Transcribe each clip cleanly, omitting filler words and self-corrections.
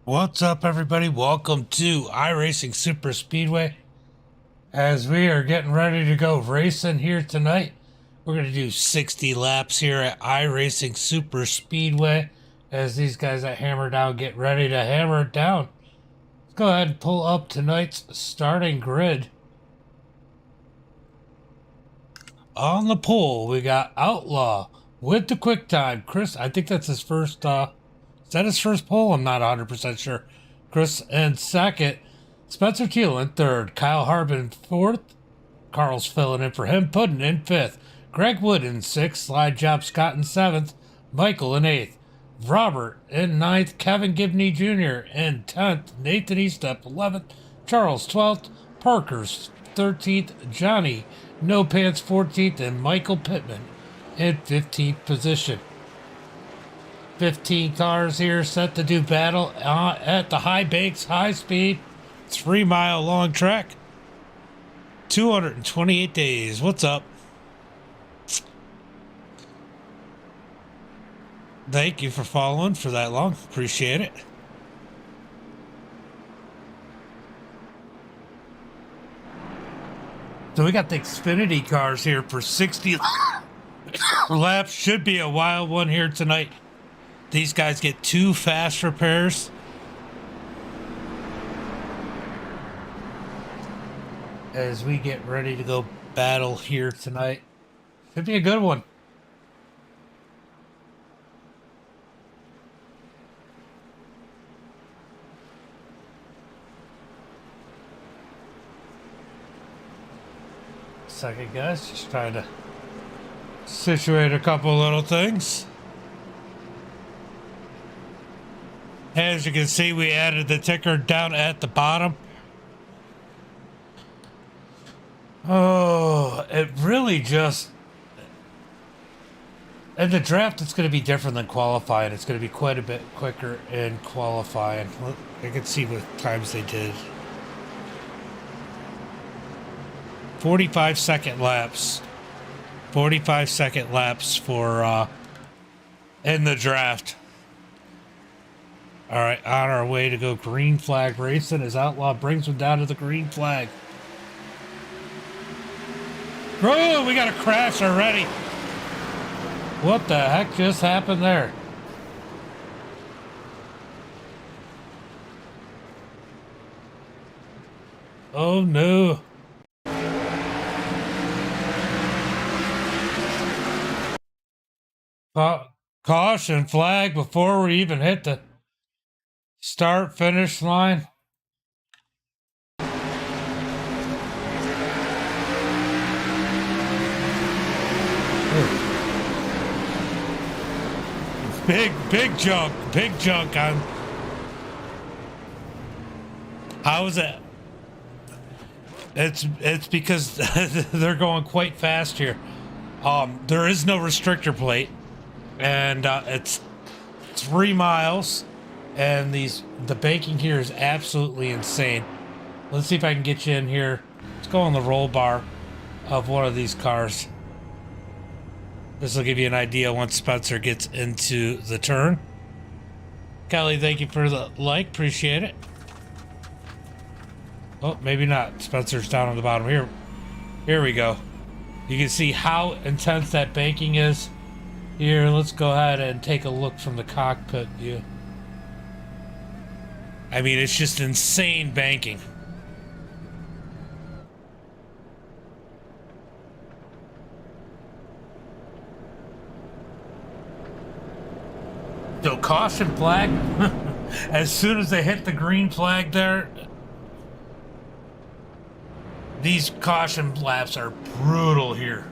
What's up, everybody? Welcome to iRacing Superspeedway. As we are getting ready to go racing here tonight, we're going to do 60 laps here at iRacing Superspeedway. As these guys at Hammer Down get ready to hammer it down, let's go ahead and pull up tonight's starting grid. On the pole, we got Outlaw with the quick time. Chris, I think that's his first, is that his first pole? I'm not 100% sure. Chris in second. Spencer Teal in third. Kyle Harbin fourth. Carl's filling in for him. Puddin in fifth. Greg Wood in sixth. Slide Job Scott in seventh. Michael in eighth. Robert in ninth. Kevin Gibney Jr. in 10th. Nathan Eastep 11th. Charles 12th. Parker's 13th. Johnny No Pants 14th. And Michael Pittman in 15th position. 15 cars here set to do battle at the high banks, high speed, 3 mile long track. 228 days. What's up? Thank you for following for that long. Appreciate it. So we got the Xfinity cars here for 60 laps. Should be a wild one here tonight. These guys get 2 fast repairs. As we get ready to go battle here tonight. Should be a good one. Second, guys, just trying to situate a couple little things. As you can see, we added the ticker down at the bottom. Oh, it really just... In the draft, it's going to be different than qualifying. It's going to be quite a bit quicker in qualifying. I can see what times they did. 45-second laps. 45-second laps for in the draft. All right, on our way to go green flag racing as Outlaw brings him down to the green flag. Oh, we got a crash already. What the heck just happened there? Oh no. Caution flag before we even hit the start finish line. Big junk on. How is it? It's because they're going quite fast here. There is no restrictor plate, and it's 3 miles. And the banking here is absolutely insane. Let's see if I can get you in here. Let's go on the roll bar of one of these cars. This will give you an idea once Spencer gets into the turn. Kelly, thank you for the like. Appreciate it. Oh, maybe not. Spencer's down on the bottom here. Here we go. You can see how intense that banking is. Here, let's go ahead and take a look from the cockpit view. I mean, it's just insane banking. So caution flag. As soon as they hit the green flag there, these caution laps are brutal here.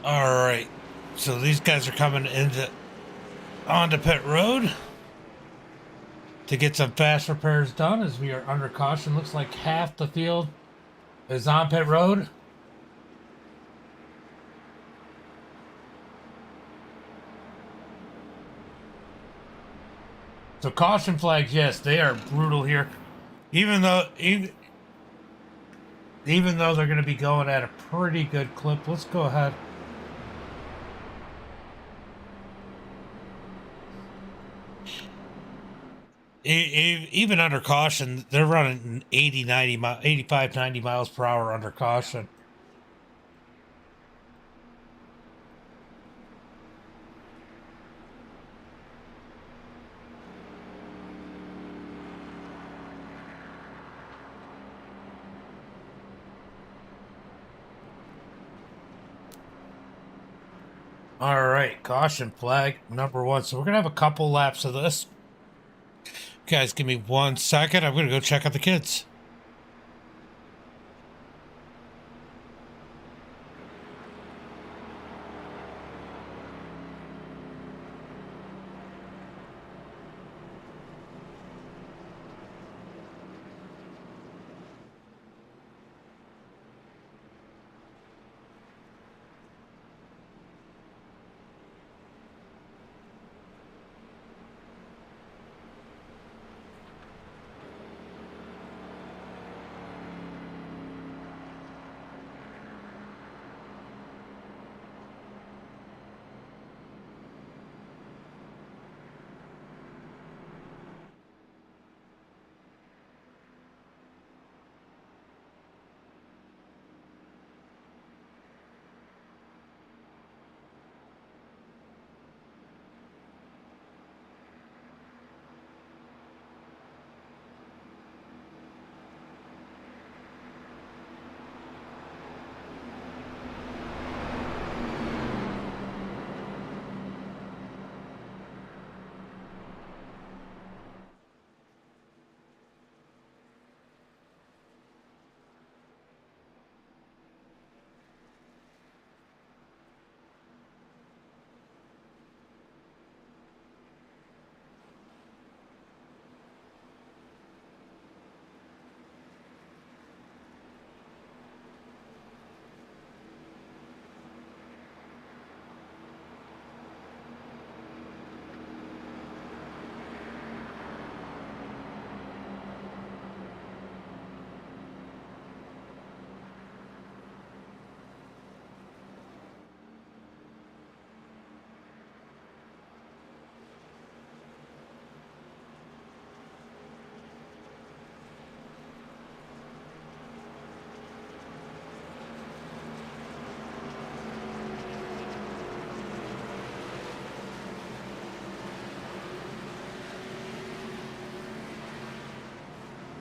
All right. So these guys are coming into onto pit road to get some fast repairs done as we are under caution. Looks like half the field is on pit road. So caution flags, yes, they are brutal here. Even though they're going to be going at a pretty good clip. Let's go ahead. Even under caution, they're running 80, 90, 85, 90 miles per hour under caution. All right, caution flag number one. So we're going to have a couple laps of this. Guys, give me 1 second. I'm going to go check out the kids.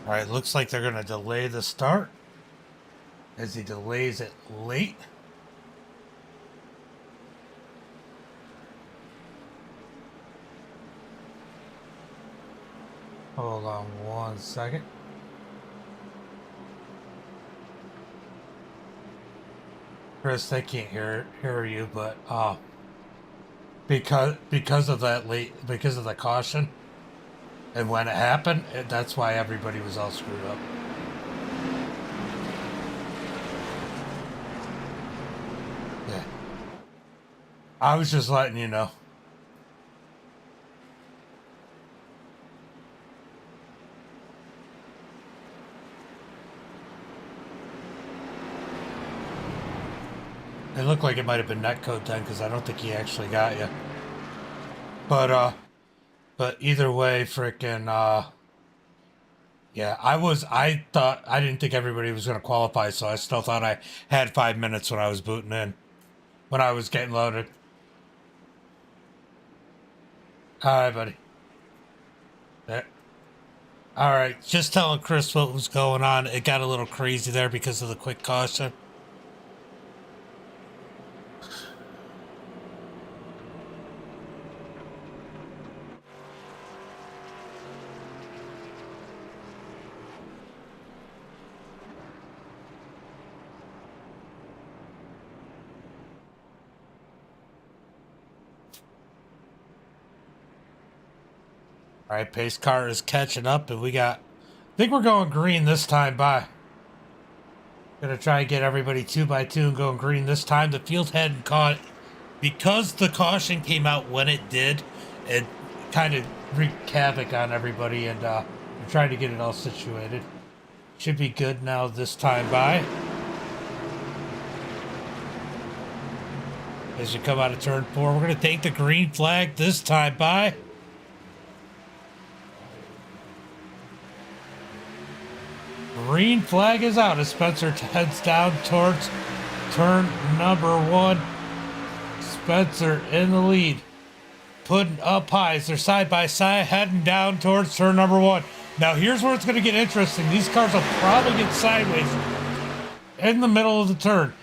All right, looks like they're going to delay the start as he delays it late. Hold on 1 second. Chris, they can't hear you, but because of the caution and when it happened, that's why everybody was all screwed up. Yeah, I was just letting you know. It looked like it might have been netcode then, because I don't think he actually got you. But either way, frickin', yeah, I didn't think everybody was going to qualify, so I still thought I had 5 minutes when I was booting in, when I was getting loaded. All right, buddy. There. All right, just telling Chris what was going on. It got a little crazy there because of the quick caution. All right, pace car is catching up, and I think we're going green this time. By gonna try and get everybody 2x2 and going green this time. The field hadn't caught because the caution came out when it did. It kind of wreaked havoc on everybody, and we're trying to get it all situated. Should be good now this time. By as you come out of turn 4, we're gonna take the green flag this time. By. Green flag is out as Spencer heads down towards turn number 1. Spencer in the lead, putting up high as they're side by side, heading down towards turn number 1. Now here's where it's going to get interesting. These cars will probably get sideways in the middle of the turn.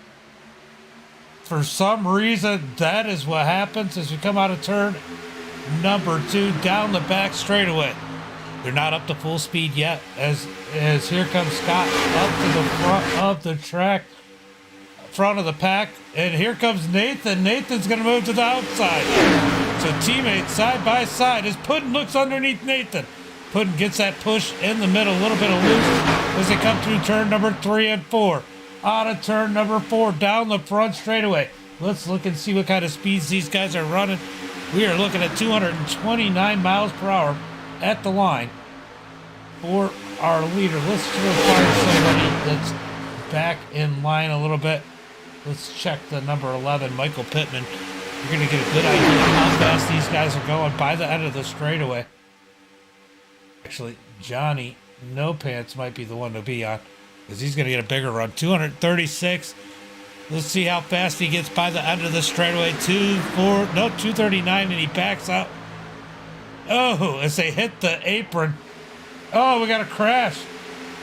For some reason, that is what happens as we come out of turn number 2 down the back straightaway. They're not up to full speed yet as here comes Scott up to the front of the track, front of the pack, and here comes Nathan. Nathan's going to move to the outside. So teammates side by side as Puddin looks underneath Nathan. Puddin gets that push in the middle, a little bit of loose as they come through turn number 3 and 4. Out of turn number 4, down the front straightaway. Let's look and see what kind of speeds these guys are running. We are looking at 229 miles per hour at the line for our leader. Let's try to find somebody that's back in line a little bit. Let's check the number 11, Michael Pittman. You're going to get a good idea of how fast these guys are going by the end of the straightaway. Actually, Johnny No Pants might be the one to be on because he's going to get a bigger run. 236. Let's see how fast he gets by the end of the straightaway. 239, and he backs out. Oh, as they hit the apron. Oh, we got a crash.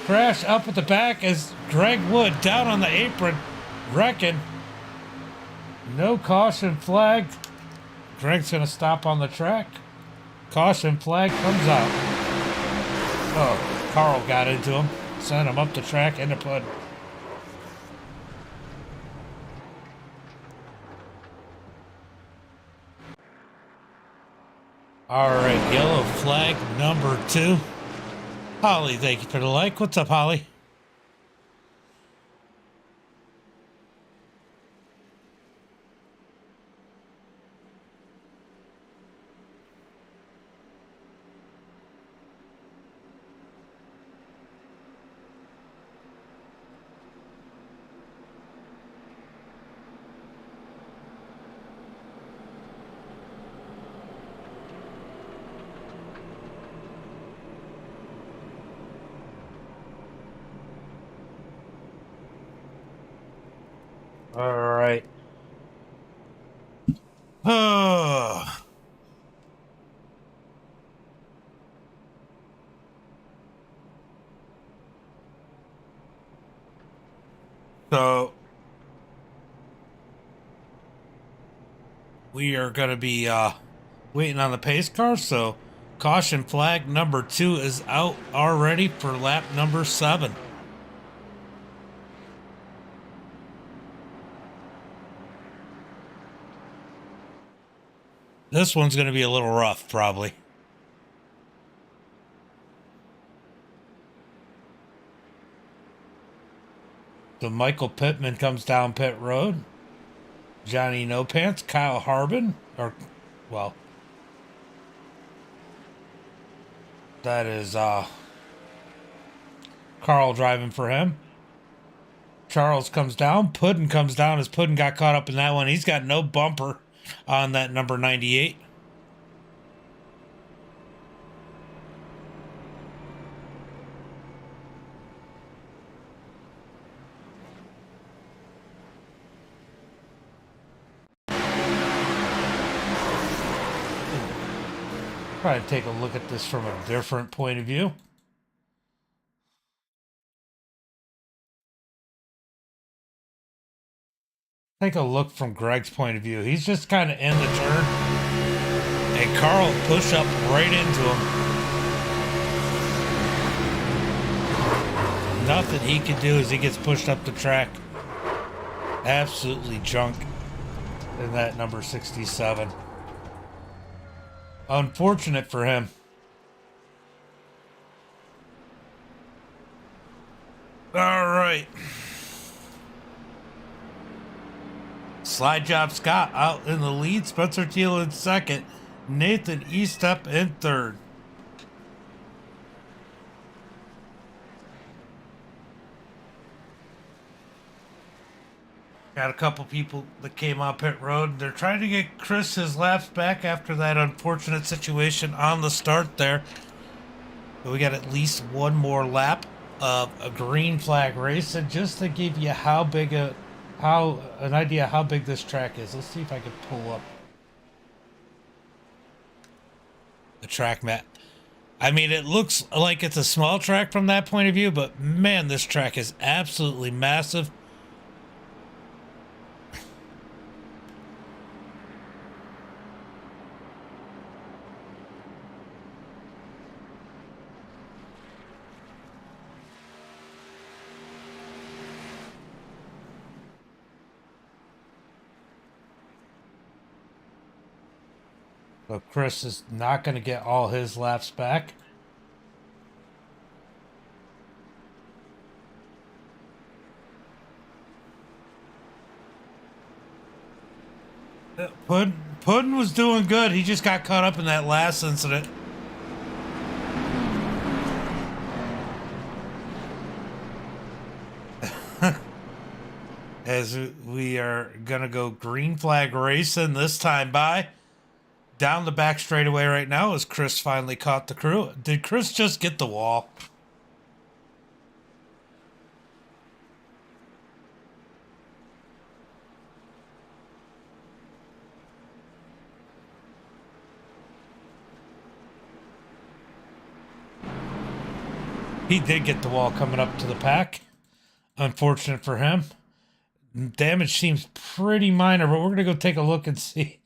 Crash up at the back as Greg Wood down on the apron, wrecking. No caution flag. Greg's going to stop on the track. Caution flag comes out. Oh, Carl got into him. Sent him up the track into Puddin. All right, yellow flag number 2. Holly, thank you for the like. What's up, Holly? All right. Oh. So we are going to be waiting on the pace car. So caution flag number 2 is out already for lap number 7. This one's going to be a little rough, probably. So Michael Pittman comes down pit road. Johnny No Pants, Kyle Harbin, that is Carl driving for him. Charles comes down. Puddin comes down as Puddin got caught up in that one. He's got no bumper on that number 98. Try to take a look at this from a different point of view. Take a look from Greg's point of view. He's just kind of in the turn, and Carl pushed up right into him. Nothing he can do as he gets pushed up the track. Absolutely junk in that number 67. Unfortunate for him. All right. Slide Job Scott out in the lead. Spencer Teal in second. Nathan Estep in third. Got a couple people that came on pit road. They're trying to get Chris his laps back after that unfortunate situation on the start there. But we got at least one more lap of a green flag race, and just to give you an idea how big this track is. Let's see if I can pull up the track map. I mean, it looks like it's a small track from that point of view, but man, this track is absolutely massive. So Chris is not going to get all his laps back. Puddin was doing good. He just got caught up in that last incident. As we are going to go green flag racing this time by. Down the back straightaway right now as Chris finally caught the crew. Did Chris just get the wall? He did get the wall coming up to the pack. Unfortunate for him. Damage seems pretty minor, but we're going to go take a look and see.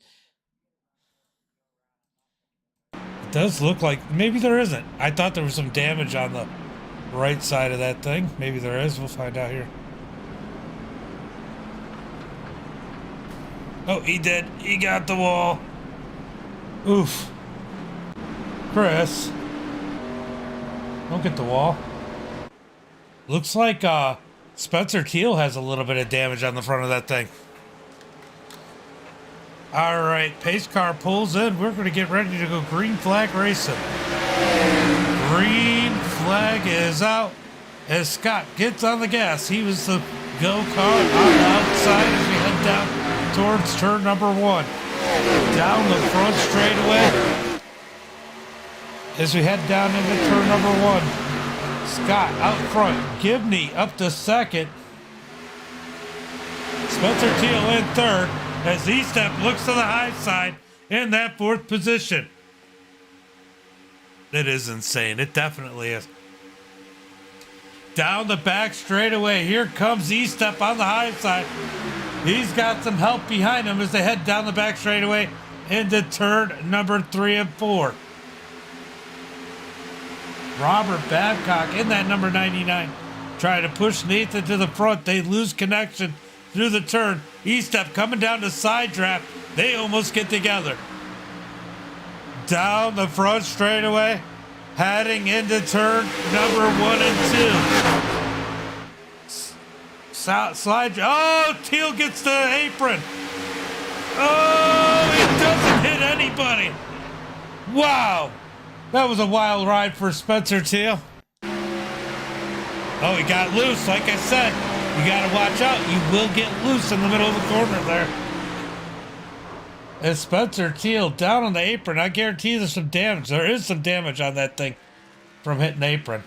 It does look like maybe there isn't. I thought there was some damage on the right side of that thing. Maybe there is. We'll find out here. Oh, he did. He got the wall. Oof. Chris. Don't get the wall. Looks like Spencer Teal has a little bit of damage on the front of that thing. All right, pace car pulls in. We're going to get ready to go green flag racing. Green flag is out as Scott gets on the gas. He was the go car on the outside as we head down towards turn number 1. Down the front straightaway as we head down into turn number 1. Scott out front. Gibney up to second. Spencer Teal in third. As Estep looks to the high side in that 4th position. It is insane. It definitely is. Down the back straightaway. Here comes Estep on the high side. He's got some help behind him as they head down the back straightaway into turn number 3 and 4. Robert Babcock in that number 99 trying to push Nathan to the front. They lose connection through the turn. Estep coming down the side draft. They almost get together. Down the front straightaway, heading into turn number 1 and 2. Slide. Oh, Teal gets the apron. Oh, it doesn't hit anybody. Wow. That was a wild ride for Spencer Teal. Oh, he got loose, like I said. You got to watch out. You will get loose in the middle of the corner there. And Spencer Teal down on the apron. I guarantee there's some damage. There is some damage on that thing from hitting the apron.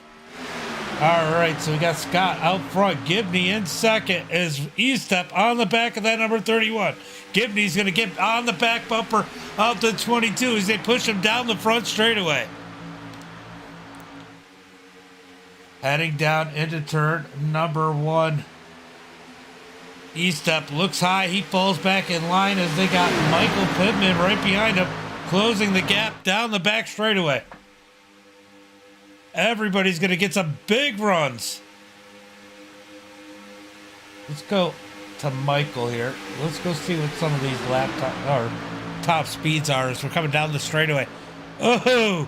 All right, so we got Scott out front. Gibney in second as Estep on the back of that number 31. Gibney's going to get on the back bumper of the 22 as they push him down the front straightaway. Heading down into turn number 1. Estep looks high. He falls back in line as they got Michael Pittman right behind him, closing the gap down the back straightaway. Everybody's going to get some big runs. Let's go to Michael here. Let's go see what some of these top speeds are as we're coming down the straightaway. Oh!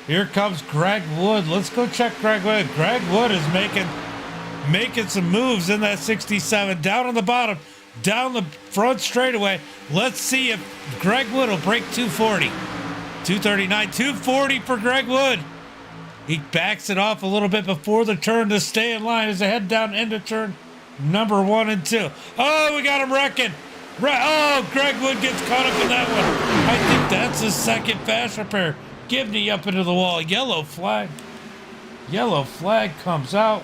Here comes Greg Wood. Let's go check Greg Wood. Greg Wood is making some moves in that 67. Down on the bottom, down the front straightaway. Let's see if Greg Wood will break 240. 239, 240 for Greg Wood. He backs it off a little bit before the turn to stay in line as they head down into turn number 1 and 2. Oh, we got him wrecking. Oh, Greg Wood gets caught up in that one. I think that's his second fast repair. Gibney up into the wall. Yellow flag. Yellow flag comes out.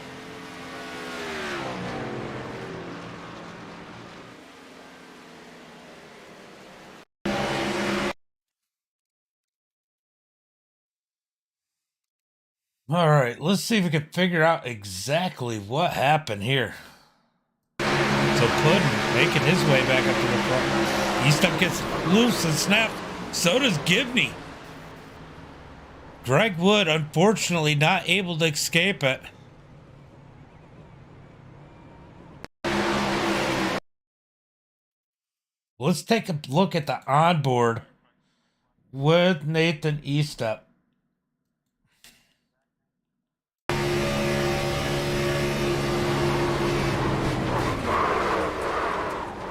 All right, let's see if we can figure out exactly what happened here. So Puddin making his way back up to the front. Eastup gets loose and snaps. So does Gibney. Greg Wood, unfortunately, not able to escape it. Let's take a look at the onboard with Nathan Eastup.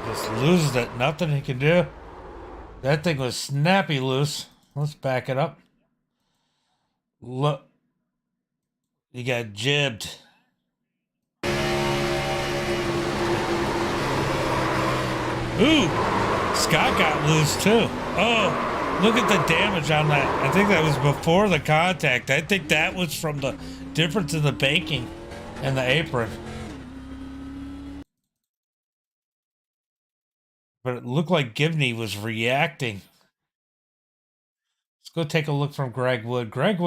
Just loses it. Nothing he can do. That thing was snappy loose. Let's back it up. Look. He got jibbed. Ooh. Scott got loose too. Oh, look at the damage on that. I think that was before the contact. I think that was from the difference in the banking and the apron. But it looked like Gibney was reacting. Let's go take a look from Greg Wood. Greg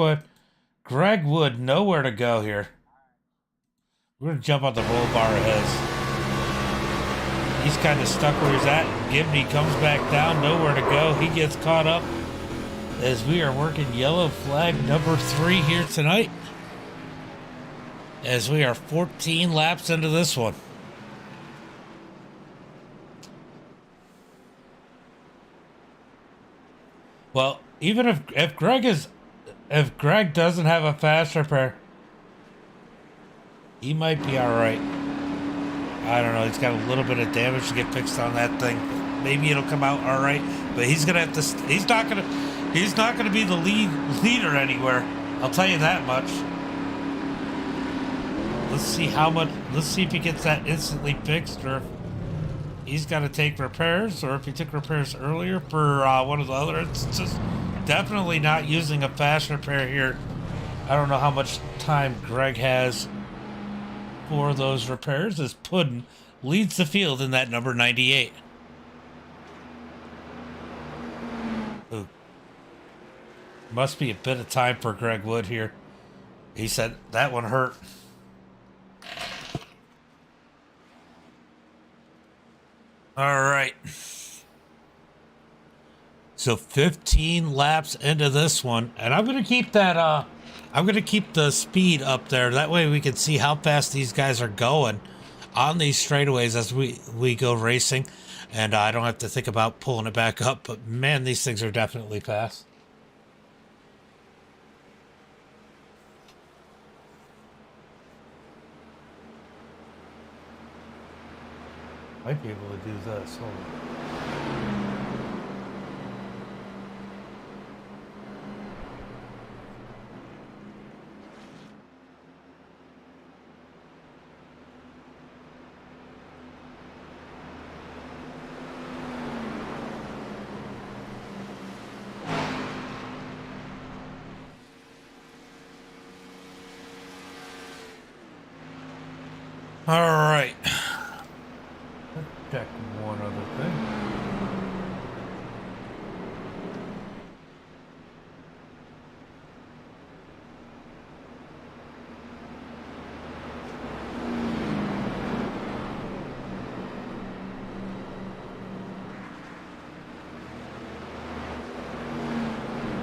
Wood, nowhere to go here. We're going to jump on the roll bar of his. He's kind of stuck where he's at. Gibney comes back down, nowhere to go. He gets caught up as we are working yellow flag number 3 here tonight. As we are 14 laps into this one. Well, even if Greg doesn't have a fast repair, he might be all right. I don't know. He's got a little bit of damage to get fixed on that thing. Maybe it'll come out all right, but he's gonna have to. He's not gonna be the leader anywhere. I'll tell you that much. Let's see how much. Let's see if he gets that instantly fixed, or if he's got to take repairs, or if he took repairs earlier for one of the other instances. Definitely not using a fast repair here. I don't know how much time Greg has for those repairs, as Puddin leads the field in that number 98. Ooh. Must be a bit of time for Greg Wood here. He said that one hurt. All right. So 15 laps into this one, and I'm going to keep that I'm going to keep the speed up there. That way we can see how fast these guys are going on these straightaways as we go racing, and I don't have to think about pulling it back up, but man, these things are definitely fast. Might be able to do this. Hold on. All right. Let's check one other thing.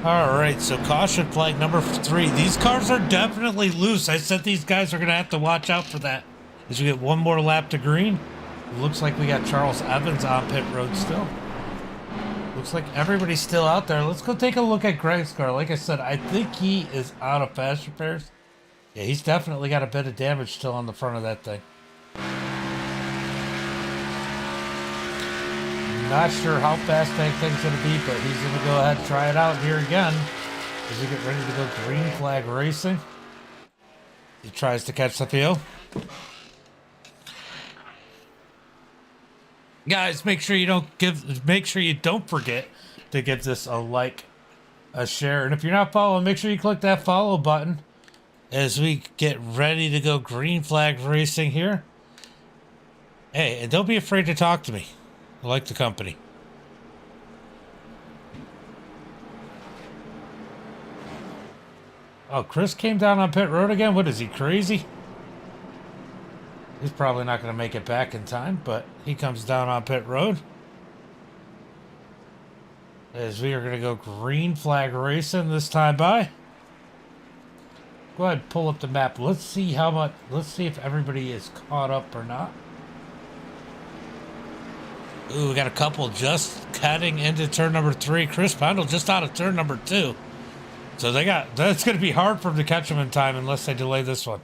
All right, so caution flag number 3. These cars are definitely loose. I said these guys are going to have to watch out for that. As we get one more lap to green, it looks like we got Charles Evans on pit road still. Looks like everybody's still out there. Let's go take a look at Greg's car. Like I said, I think he is out of fast repairs. Yeah, he's definitely got a bit of damage still on the front of that thing. Not sure how fast that thing's going to be, but he's going to go ahead and try it out here again as we get ready to go green flag racing. He tries to catch the field. Guys, make sure you don't forget to give this a like, a share, and if you're not following, make sure you click that follow button as we get ready to go green flag racing here. Hey, and don't be afraid to talk to me. I like the company. Oh, Chris came down on pit road again? What is he, crazy? He's probably not going to make it back in time, but he comes down on pit road. As we are going to go green flag racing this time by. Go ahead and pull up the map. Let's see if everybody is caught up or not. Ooh, we got a couple just heading into turn number 3. Chris Pendle just out of turn number 2. So that's going to be hard for them to catch them in time unless they delay this one.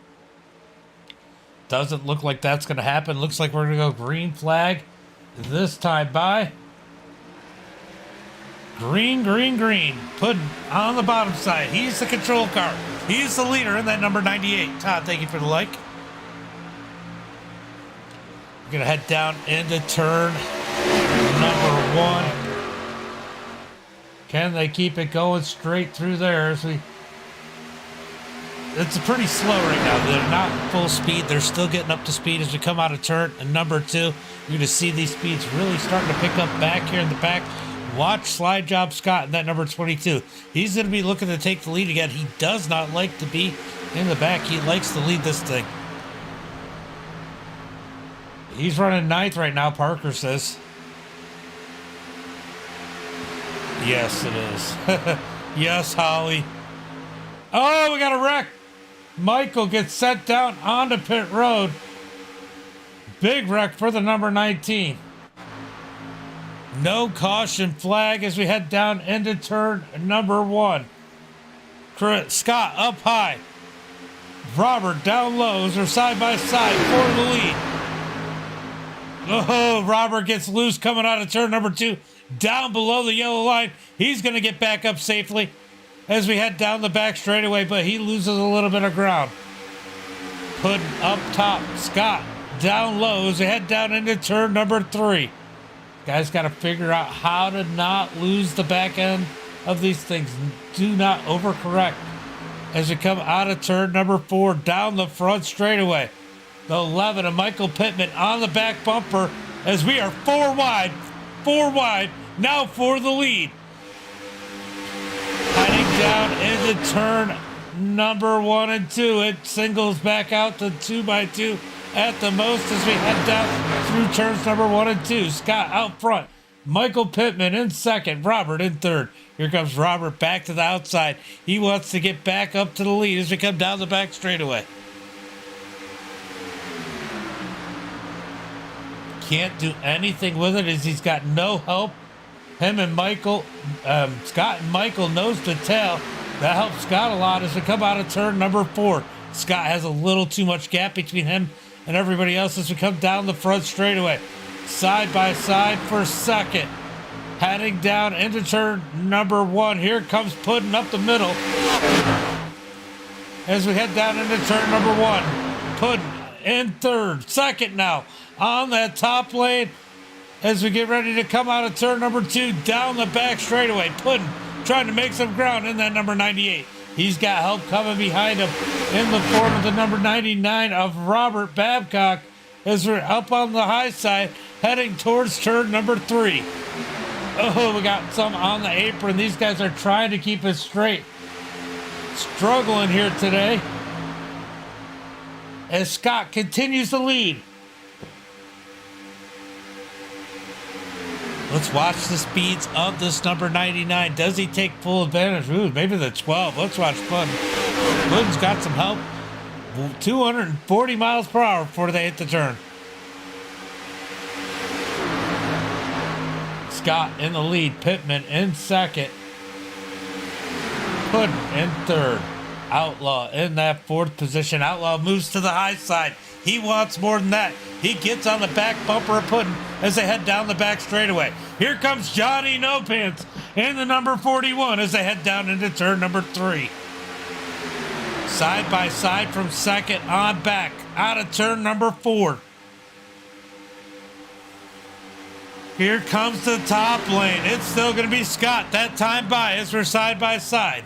Doesn't look like that's going to happen. Looks like we're going to go green flag this time by. Green, green, green. Puddin on the bottom side. He's the control car. He's the leader in that number 98. Todd, thank you for the like. We're going to head down into turn number 1. Can they keep it going straight through there? It's pretty slow right now. They're not full speed. They're still getting up to speed as we come out of turn number 2. You're going to see these speeds really starting to pick up back here in the back. Watch Slide Job Scott in that number 22. He's going to be looking to take the lead again. He does not like to be in the back. He likes to lead this thing. He's running 9th right now, Parker says. Yes, it is. Yes, Holly. Oh, we got a wreck. Michael gets sent down onto pit road. Big wreck for the number 19. No caution flag as we head down into turn number 1. Scott up high. Robert down low as they're side by side for the lead. Oh, Robert gets loose coming out of turn number 2. Down below the yellow line. He's going to get back up safely as we head down the back straightaway, but he loses a little bit of ground. Putting up top. Scott down low as we head down into turn number 3. Guys got to figure out how to not lose the back end of these things. Do not overcorrect as we come out of turn number 4 down the front straightaway. The 11 of Michael Pittman on the back bumper as we are 4 wide now for the lead. Heading down into turn number 1 and 2. It singles back out to 2x2 at the most as we head down through turns number 1 and 2. Scott out front. Michael Pittman in 2nd. Robert in 3rd. Here comes Robert back to the outside. He wants to get back up to the lead as we come down the back straightaway. Can't do anything with it as he's got no help. Him and Michael, Scott and Michael nose to tail. That helps Scott a lot as we come out of turn number 4. Scott has a little too much gap between him and everybody else as we come down the front straightaway. Side by side for 2nd. Heading down into turn number 1. Here comes Puddin up the middle. As we head down into turn number 1. Puddin in 3rd. 2nd now on that top lane. As we get ready to come out of turn number 2 down the back straightaway. Puddin trying to make some ground in that number 98. He's got help coming behind him in the form of the number 99 of Robert Babcock as we're up on the high side heading towards turn number 3. Oh, we got some on the apron. These guys are trying to keep it straight. Struggling here today as Scott continues to lead. Let's watch the speeds of this number 99. Does he take full advantage? Ooh, maybe the 12. Let's watch Puddin. Puddin's got some help. 240 miles per hour before they hit the turn. Scott in the lead. Pittman in second. Puddin in third. Outlaw in that fourth position. Outlaw moves to the high side. He wants more than that. He gets on the back bumper of Puddin as they head down the back straightaway. Here comes Johnny No Pants in the number 41 as they head down into turn number 3. Side by side from second on back out of turn number 4. Here comes the top lane. It's still going to be Scott. That time by as we're side by side.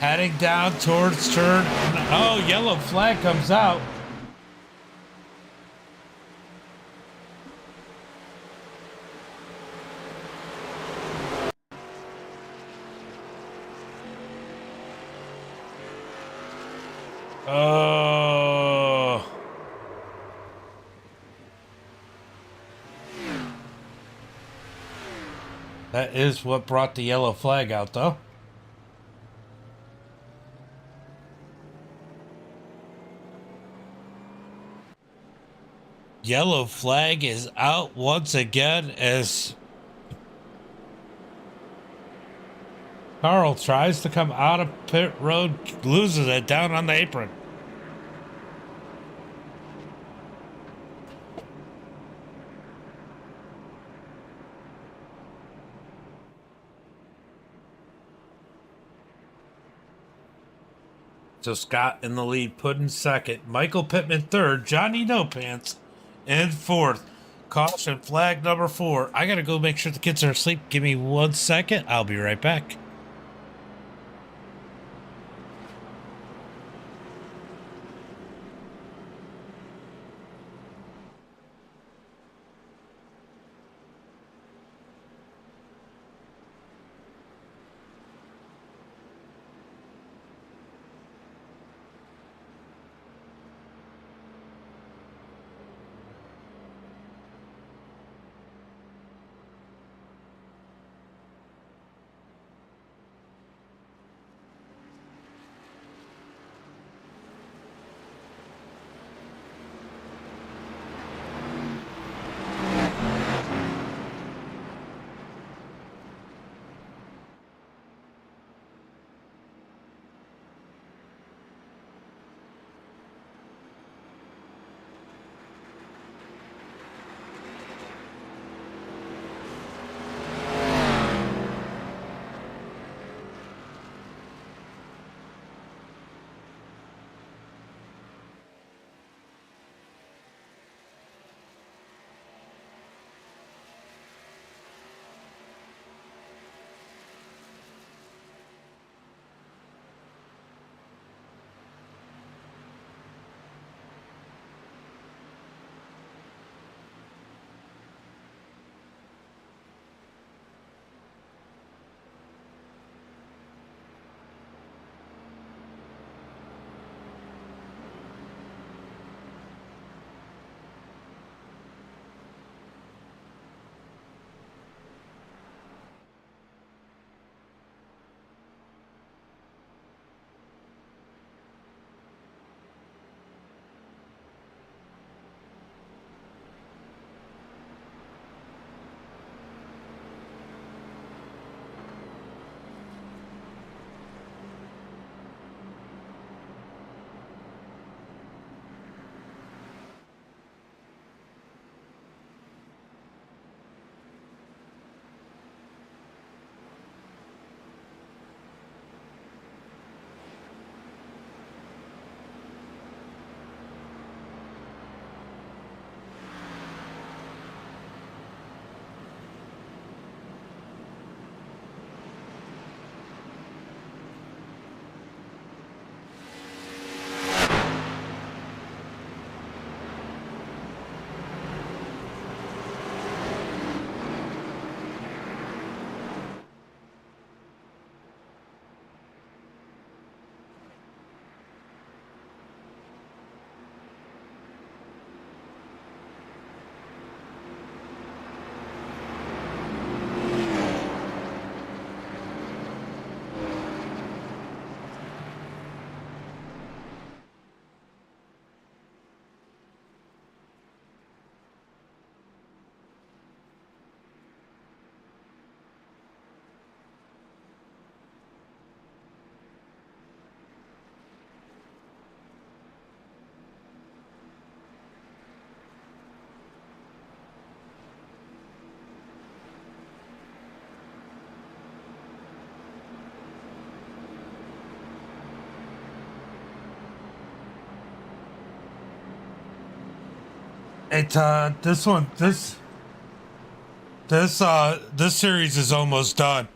Heading down towards turn. Oh, yellow flag comes out. Oh. That is what brought the yellow flag out, though. Yellow flag is out once again as Carl tries to come out of pit road, loses it down on the apron. So Scott in the lead, Puddin second, Michael Pittman third, Johnny No Pants in fourth. Caution flag number 4. I gotta go make sure the kids are asleep. Give me 1 second. I'll be right back. This series is almost done,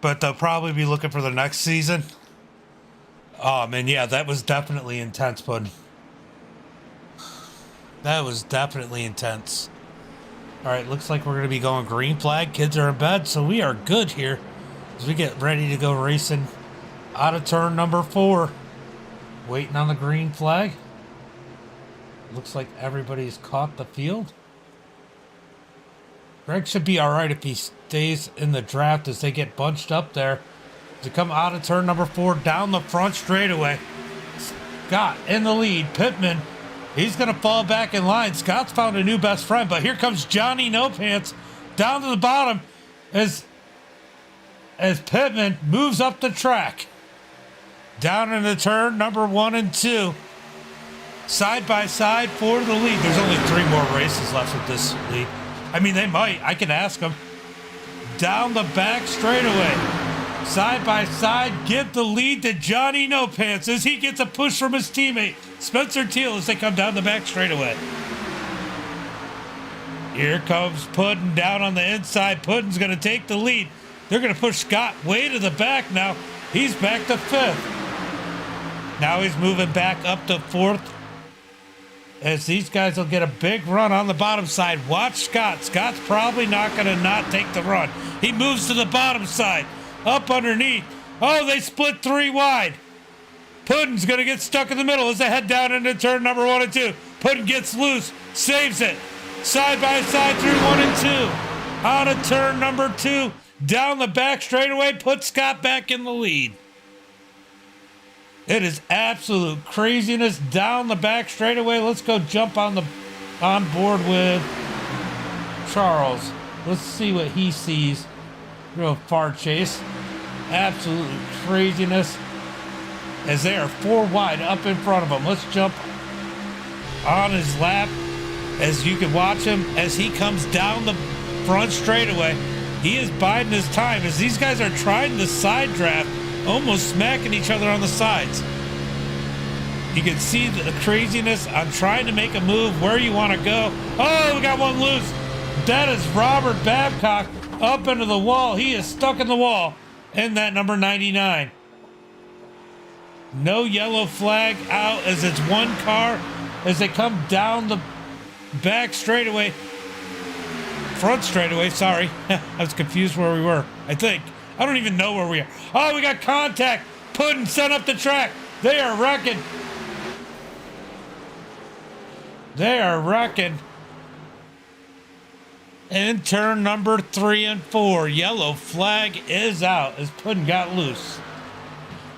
but they'll probably be looking for the next season. And yeah, that was definitely intense, bud. That was definitely intense. All right, looks like we're going to be going green flag. Kids are in bed, so we are good here as we get ready to go racing out of turn number 4. Waiting on the green flag. Looks like everybody's caught the field. Greg should be all right if he stays in the draft as they get bunched up there to come out of turn number 4 down the front straightaway. Scott in the lead. Pittman, he's going to fall back in line. Scott's found a new best friend, but here comes Johnny No Pants down to the bottom as Pittman moves up the track. Down into turn number 1 and 2. Side by side for the lead. There's only 3 more races left with this lead. I mean, they might. I can ask them. Down the back straightaway. Side by side, give the lead to Johnny No Pants as he gets a push from his teammate, Spencer Teal, as they come down the back straightaway. Here comes Puddin down on the inside. Puddin's going to take the lead. They're going to push Scott way to the back now. He's back to 5th. Now he's moving back up to 4th. As these guys will get a big run on the bottom side. Watch Scott. Scott's probably not going to not take the run. He moves to the bottom side. Up underneath. Oh, they split 3 wide. Puddin's going to get stuck in the middle as they head down into turn number 1 and 2. Puddin gets loose. Saves it. Side by side through 1 and 2. Out of turn number 2. Down the back straightaway. Puts Scott back in the lead. It is absolute craziness down the back straightaway. Let's go jump on board with Charles. Let's see what he sees. Real far chase. Absolute craziness as they are 4 wide up in front of him. Let's jump on his lap as you can watch him as he comes down the front straightaway. He is biding his time as these guys are trying the side draft, almost smacking each other on the sides. You can see the craziness on trying to make a move where you want to go. Oh, we got one loose. That is Robert Babcock up into the wall. He is stuck in the wall in that number 99. No yellow flag out as it's 1 car as they come down the back straightaway. Front straightaway, sorry. I was confused where we were, I think. I don't even know where we are. Oh, we got contact. Puddin sent up the track. They are wrecking. They are wrecking. In turn number 3 and 4. Yellow flag is out as Puddin got loose.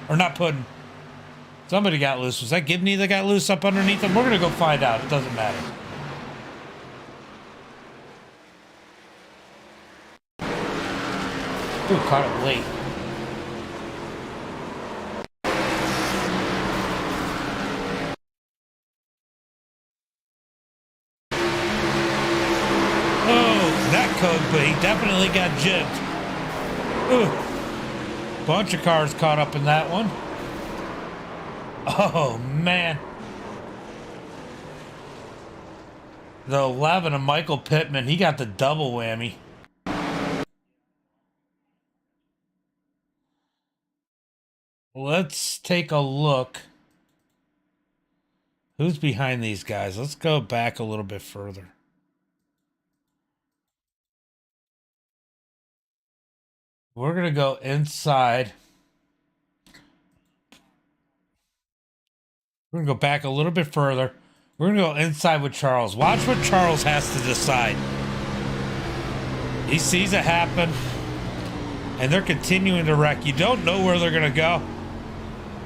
Or not Puddin. Somebody got loose. Was that Gibney that got loose up underneath him? We're going to go find out. It doesn't matter. Ooh, caught it late. But he definitely got jibbed. Ooh. Bunch of cars caught up in that one. Oh, man. The 11 of Michael Pittman, he got the double whammy. Let's take a look. Who's behind these guys? Let's go back a little bit further. We're going to go inside. We're going to go back a little bit further. We're going to go inside with Charles. Watch what Charles has to decide. He sees it happen, and they're continuing to wreck. You don't know where they're going to go.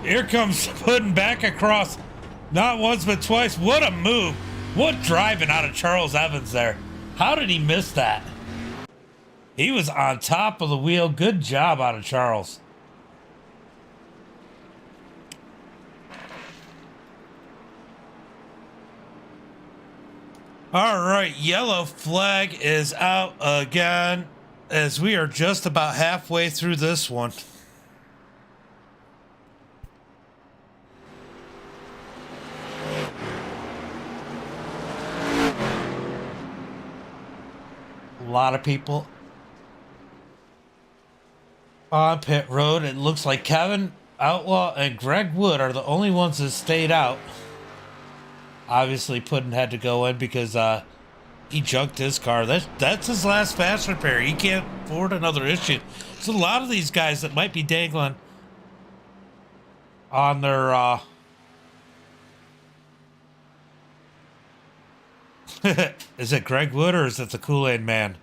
Here comes Puddin back across. Not once, but twice. What a move. What driving out of Charles Evans there. How did he miss that? He was on top of the wheel. Good job out of Charles. All right, yellow flag is out again as we are just about halfway through this one. A lot of people on pit road. It looks like Kevin Outlaw and Greg Wood are the only ones that stayed out. Obviously, Puddin had to go in because he junked his car. That's his last fast repair. He can't afford another issue. So a lot of these guys that might be dangling on their is it Greg Wood or is it the Kool-Aid Man?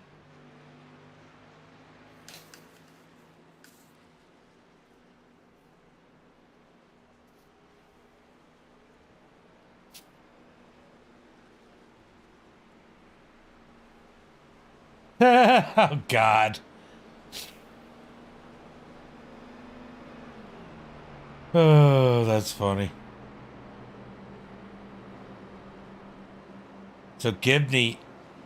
Oh God. Oh, that's funny. So Gibney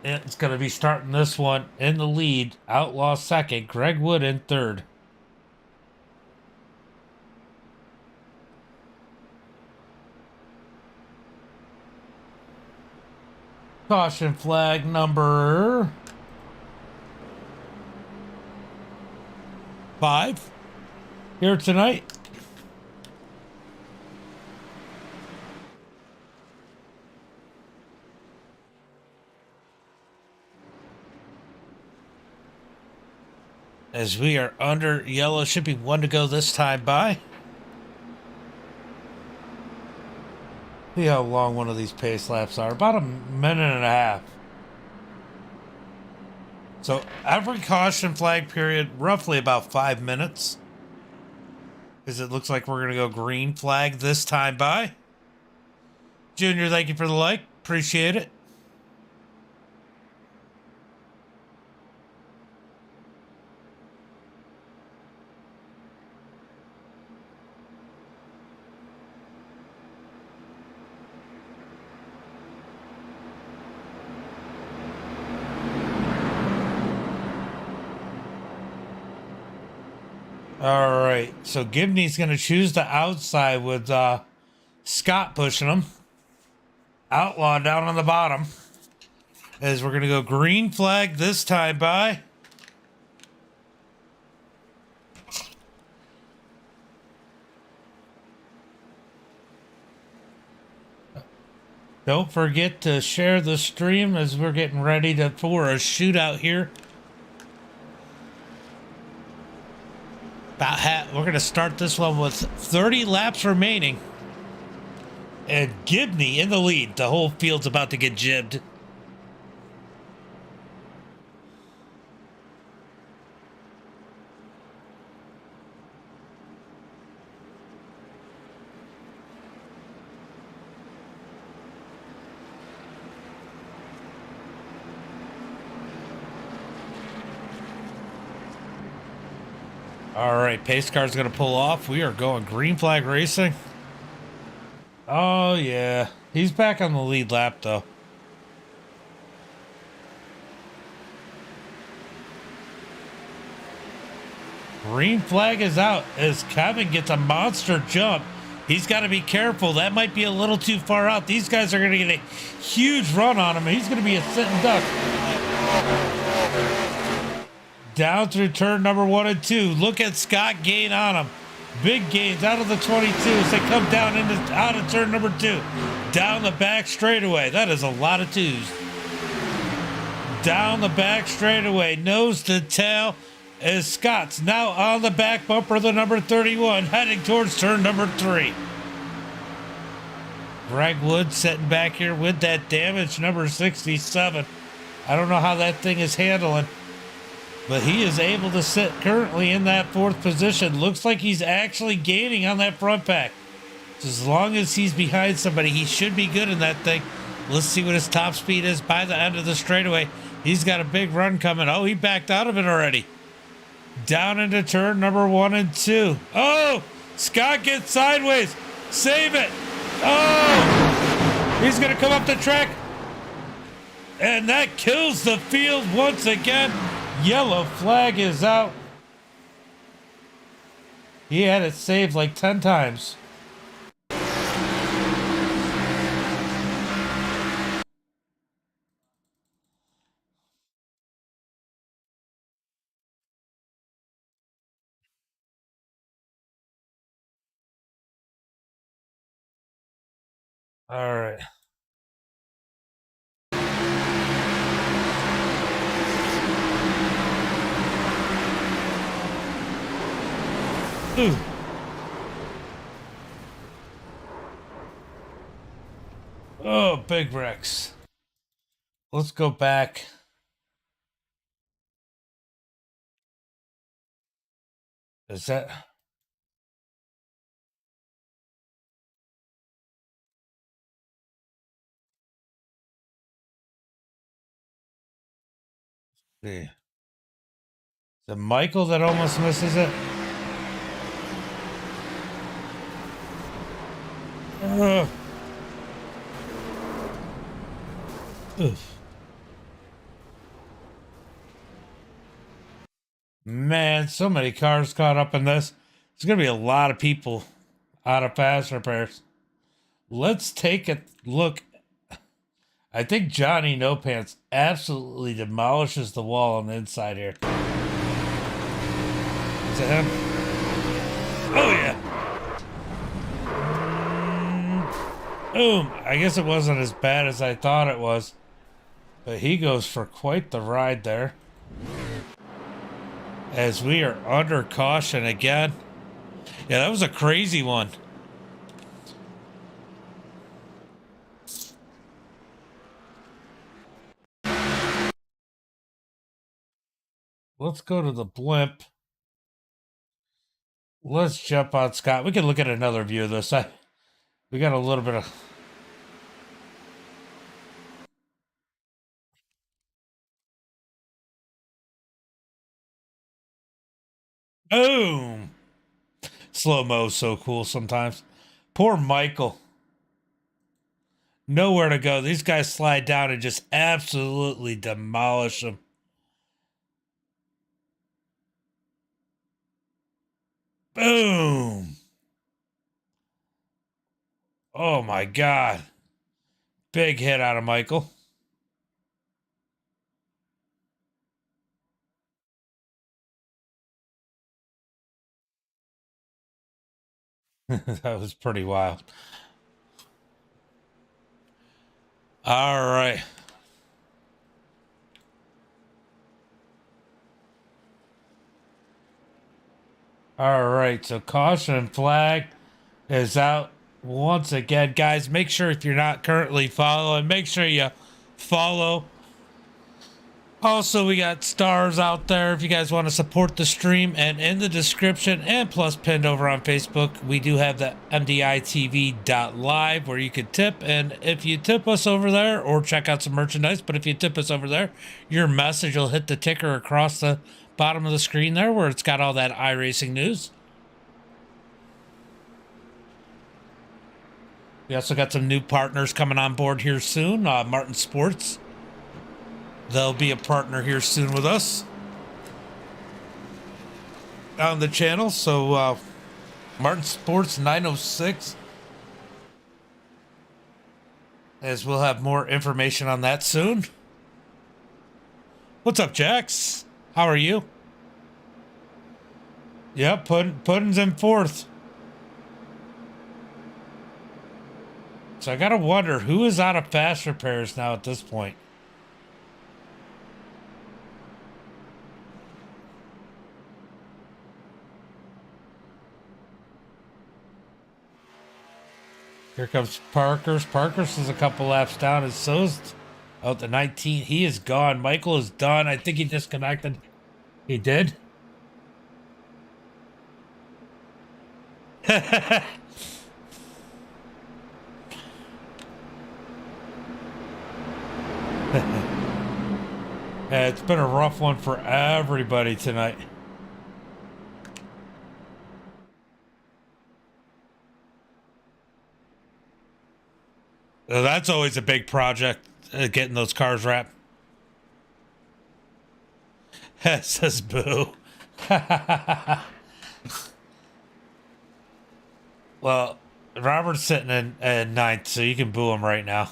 is going to be starting this one in the lead. Outlaw second. Greg Wood in third. Caution flag number 5 here tonight. As we are under yellow, should be 1 to go this time by. See how long one of these pace laps are. About a minute and a half. So every caution flag period, roughly about 5 minutes. Because it looks like we're going to go green flag this time by. Junior, thank you for the like. Appreciate it. All right, so Gibney's going to choose the outside with Scott pushing him. Outlaw down on the bottom. As we're going to go green flag this time by. Don't forget to share the stream as we're getting ready for a shootout here. We're going to start this one with 30 laps remaining. And Gibney in the lead. The whole field's about to get jibbed. All right, pace car's going to pull off. We are going green flag racing. Oh, yeah. He's back on the lead lap, though. Green flag is out as Kevin gets a monster jump. He's got to be careful. That might be a little too far out. These guys are going to get a huge run on him. He's going to be a sitting duck. Down through turn number 1 and 2. Look at Scott gain on him. Big gains out of the 22 as they come down out of turn number 2. Down the back straightaway. That is a lot of twos. Down the back straightaway. Nose to tail as Scott's now on the back bumper of the number 31 heading towards turn number 3. Greg Wood sitting back here with that damage number 67. I don't know how that thing is handling. But he is able to sit currently in that 4th position. Looks like he's actually gaining on that front pack. So as long as he's behind somebody, he should be good in that thing. Let's see what his top speed is by the end of the straightaway. He's got a big run coming. Oh, he backed out of it already. Down into turn number 1 and 2. Oh, Scott gets sideways. Save it. Oh, he's going to come up the track. And that kills the field once again. Yellow flag is out. He had it saved like 10 times. All right. Ooh. Oh, big Rex. Let's go back. Is that? Is it Michael that almost misses it? Ugh. Oof. Man, so many cars caught up in this. There's going to be a lot of people out of fast repairs. Let's take a look. I think Johnny No Pants absolutely demolishes the wall on the inside here. Is it him? Oh, yeah. Boom. I guess it wasn't as bad as I thought it was. But he goes for quite the ride there. As we are under caution again. Yeah, that was a crazy one. Let's go to the blimp. Let's jump on Scott. We can look at another view of this. We got a little bit of... Boom! Slow-mo so cool sometimes. Poor Michael. Nowhere to go. These guys slide down and just absolutely demolish him. Boom! Oh my God. Big hit out of Michael. That was pretty wild. All right. All right. So caution flag is out once again. Guys, make sure if you're not currently following, make sure you follow. Also, we got stars out there if you guys want to support the stream, and in the description and plus pinned over on Facebook, we do have the MDiTV.live where you can tip. And if you tip us over there or check out some merchandise, but if you tip us over there, your message will hit the ticker across the bottom of the screen there where it's got all that iRacing news. We also got some new partners coming on board here soon. Martin Sports. They'll be a partner here soon with us on the channel. So, Martin Sports 906. As we'll have more information on that soon. What's up, Jax? How are you? Yep, Puddin's in fourth. So I gotta wonder who is out of fast repairs now at this point. Here comes Parkers. Parkers is a couple laps down. And so's out the 19. He is gone. Michael is done. I think he disconnected. He did? Yeah, it's been a rough one for everybody tonight. That's always a big project, getting those cars wrapped. Says boo. Well, Robert's sitting in ninth, so you can boo him right now.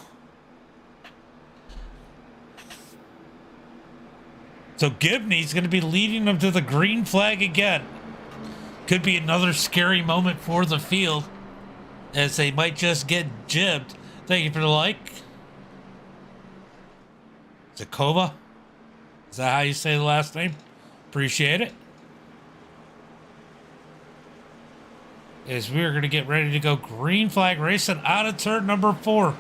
So Gibney's going to be leading them to the green flag again. Could be another scary moment for the field, as they might just get jibbed. Thank you for the like. Zakova? Is that how you say the last name? Appreciate it. As we are going to get ready to go green flag racing out of turn number 4.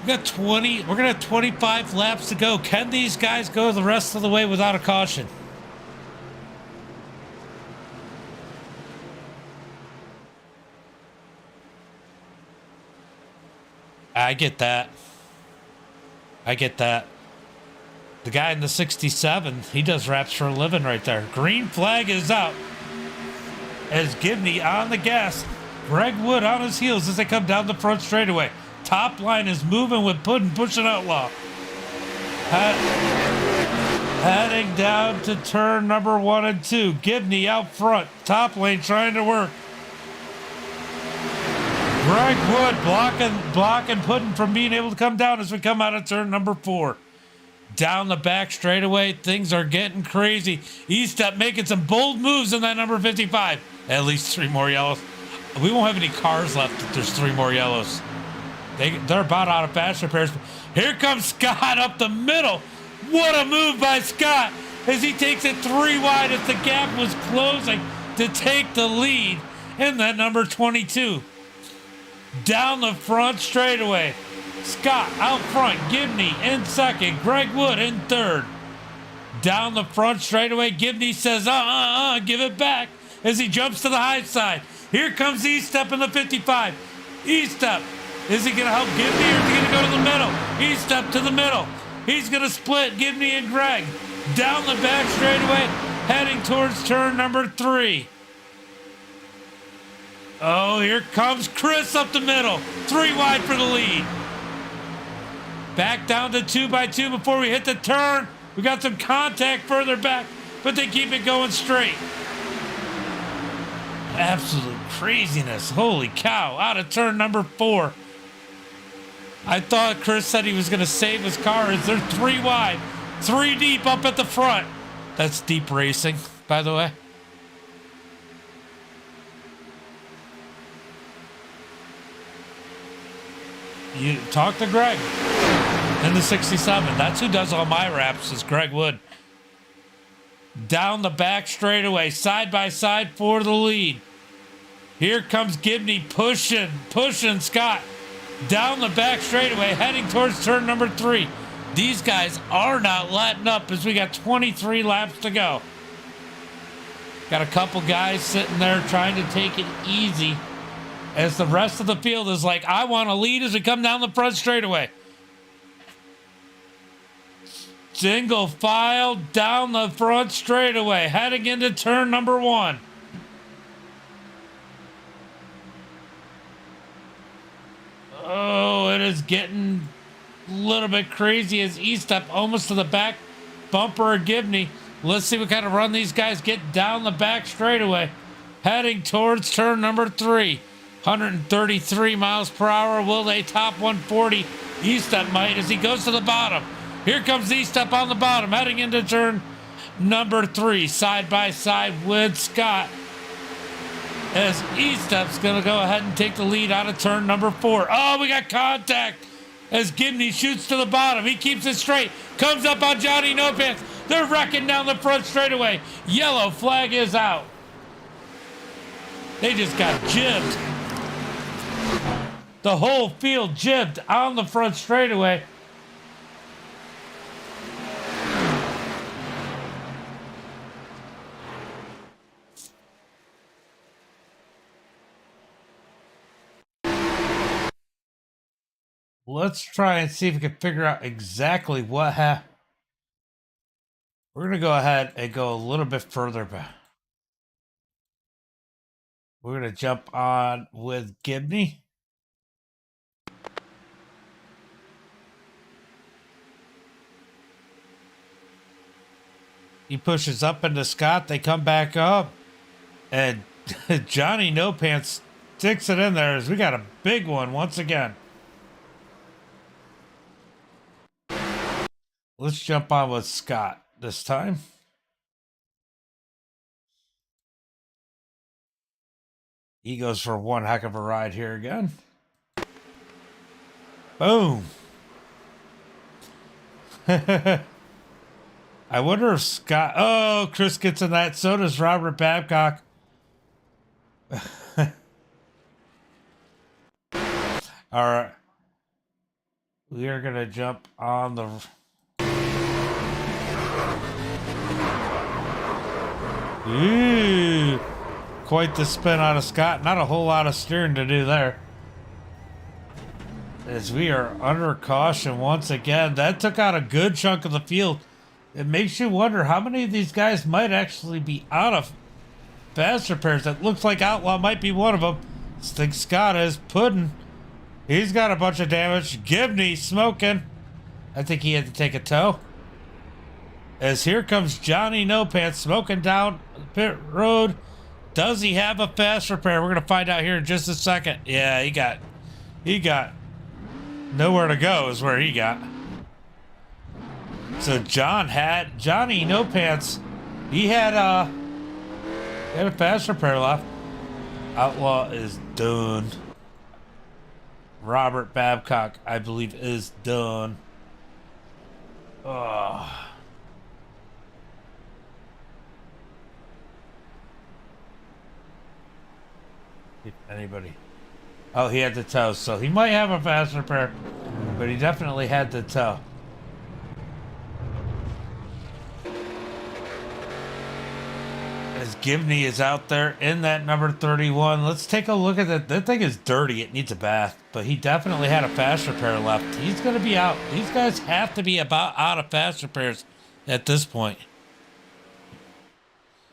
We got 20. We're going to have 25 laps to go. Can these guys go the rest of the way without a caution? I get that. I get that. The guy in the 67, he does wraps for a living right there. Green flag is out. As Gibney on the gas. Greg Wood on his heels as they come down the front straightaway. Top line is moving with pushing Outlaw. Heading down to turn number 1 and 2. Gibney out front. Top lane trying to work. Greg Wood blocking Puddin from being able to come down as we come out of turn number 4. Down the back straightaway, things are getting crazy. E-Step making some bold moves in that number 55. At least 3 more yellows. We won't have any cars left if there's 3 more yellows. They're about out of fast repairs. Here comes Scott up the middle. What a move by Scott as he takes it 3 wide as the gap was closing to take the lead in that number 22. Down the front straightaway. Scott out front. Gibney in second. Greg Wood in third. Down the front straightaway. Gibney says, give it back as he jumps to the high side. Here comes E-Step in the 55. E-Step. Is he going to help Gibney or is he going to go to the middle? E-Step to the middle. He's going to split Gibney and Greg. Down the back straightaway. Heading towards turn number 3. Oh, here comes Chris up the middle. 3 wide for the lead. Back down to 2x2 before we hit the turn. We got some contact further back, but they keep it going straight. Absolute craziness. Holy cow. Out of turn number 4. I thought Chris said he was going to save his car as they're 3 wide. 3 deep up at the front. That's deep racing, by the way. You talk to Greg in the 67. That's who does all my wraps is Greg Wood. Down the back straightaway, side by side for the lead. Here comes Gibney pushing Scott. Down the back straightaway, heading towards turn number 3. These guys are not letting up as we got 23 laps to go. Got a couple guys sitting there trying to take it easy. As the rest of the field is like, I want to lead as we come down the front straightaway. Single file down the front straightaway, heading into turn number 1. Oh, it is getting a little bit crazy as E-Step almost to the back bumper of Gibney. Let's see what kind of run these guys get down the back straightaway. Heading towards turn number 3. 133 miles per hour. Will they top 140? E-Step might as he goes to the bottom. Here comes E-Step on the bottom, heading into turn number 3, side by side with Scott. As E-Step's going to go ahead and take the lead out of turn number 4. Oh, we got contact as Gibney shoots to the bottom. He keeps it straight. Comes up on Johnny No Pants. They're wrecking down the front straightaway. Yellow flag is out. They just got jibbed. The whole field jibbed on the front straightaway. Let's try and see if we can figure out exactly what happened. We're going to go ahead and go a little bit further back. We're going to jump on with Gibney. He pushes up into Scott. They come back up. And Johnny No Pants sticks it in there as we got a big one once again. Let's jump on with Scott this time. He goes for one heck of a ride here again. Boom. I wonder if Scott... Oh, Chris gets in that. So does Robert Babcock. All right. We are going to jump on the... Ooh. Quite the spin out of Scott. Not a whole lot of steering to do there. As we are under caution once again. That took out a good chunk of the field. It makes you wonder how many of these guys might actually be out of fast repairs. It looks like Outlaw might be one of them. I think Scott is. Puddin'. He's got a bunch of damage. Gibney smoking. I think he had to take a tow. As here comes Johnny No Pants smoking down the pit road. Does he have a fast repair? We're going to find out here in just a second. Yeah, he got nowhere to go is where he got. So Johnny No Pants. He had a fast repair left. Outlaw is done. Robert Babcock, I believe, is done. Oh. If anybody. Oh, he had the tow, so he might have a fast repair, but he definitely had the tow. As Gibney is out there in that number 31. Let's take a look at that. That thing is dirty. It needs a bath, but he definitely had a fast repair left. He's going to be out. These guys have to be about out of fast repairs at this point.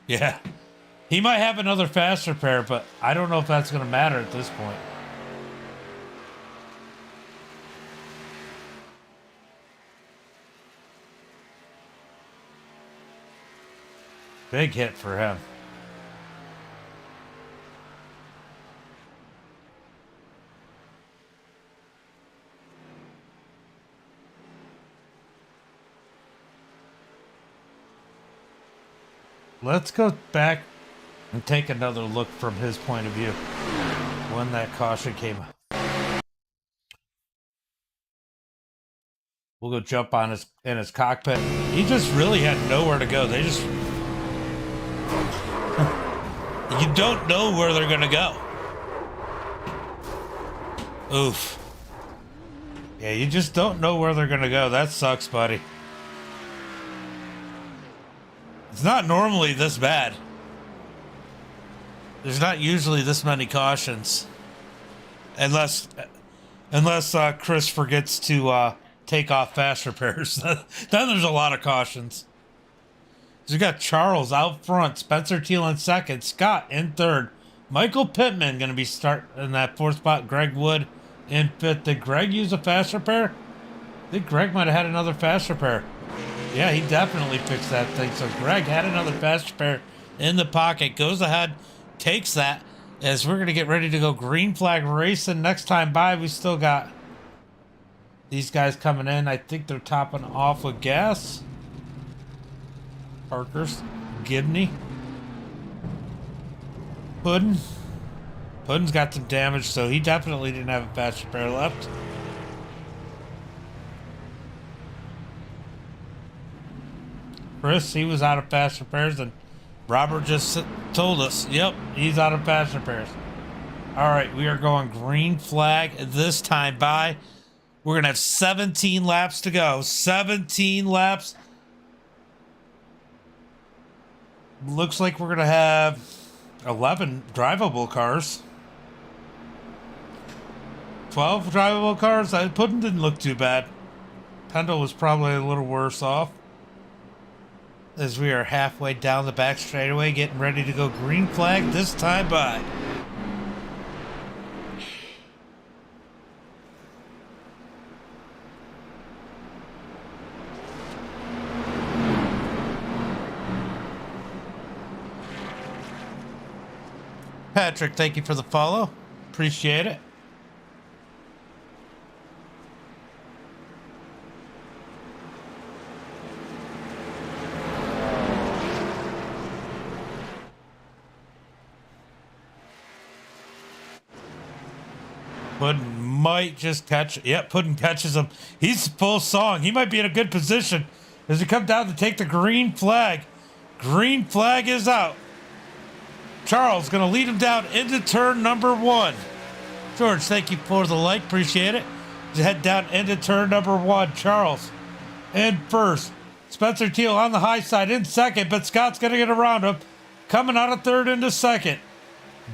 Yeah. He might have another fast repair, but I don't know if that's going to matter at this point. Big hit for him. Let's go back and take another look from his point of view when that caution came up. We'll go jump on in his cockpit. He just really had nowhere to go. They just... You don't know where they're going to go. Oof. Yeah, you just don't know where they're going to go. That sucks, buddy. It's not normally this bad. There's not usually this many cautions. Unless Chris forgets to take off fast repairs. Then there's a lot of cautions. So we got Charles out front, Spencer Teal in second, Scott in third, Michael Pittman going to be starting in that fourth spot, Greg Wood in fifth. Did Greg use a fast repair? I think Greg might have had another fast repair. Yeah, he definitely fixed that thing. So Greg had another fast repair in the pocket, goes ahead, takes that, as we're going to get ready to go green flag racing. Next time by, we still got these guys coming in. I think they're topping off with gas. Parker's, Gibney, Puddin's got some damage, so he definitely didn't have a fast repair left. Chris, he was out of fast repairs, and Robert just told us, yep, he's out of fast repairs. All right, we are going green flag this time by. We're going to have 17 laps to go. 17 laps. Looks like we're going to have 11 drivable cars. 12 drivable cars. Puddin' didn't look too bad. Pendle was probably a little worse off. As we are halfway down the back straightaway, getting ready to go green flag this time by. Patrick, thank you for the follow. Appreciate it. But might just catch. Yep, Puddin catches him. He's full song. He might be in a good position as he comes down to take the green flag. Green flag is out. Charles going to lead him down into turn number 1. George, thank you for the like. Appreciate it. Just head down into turn number 1. Charles in first. Spencer Teal on the high side in second, but Scott's going to get around him. Coming out of third into second.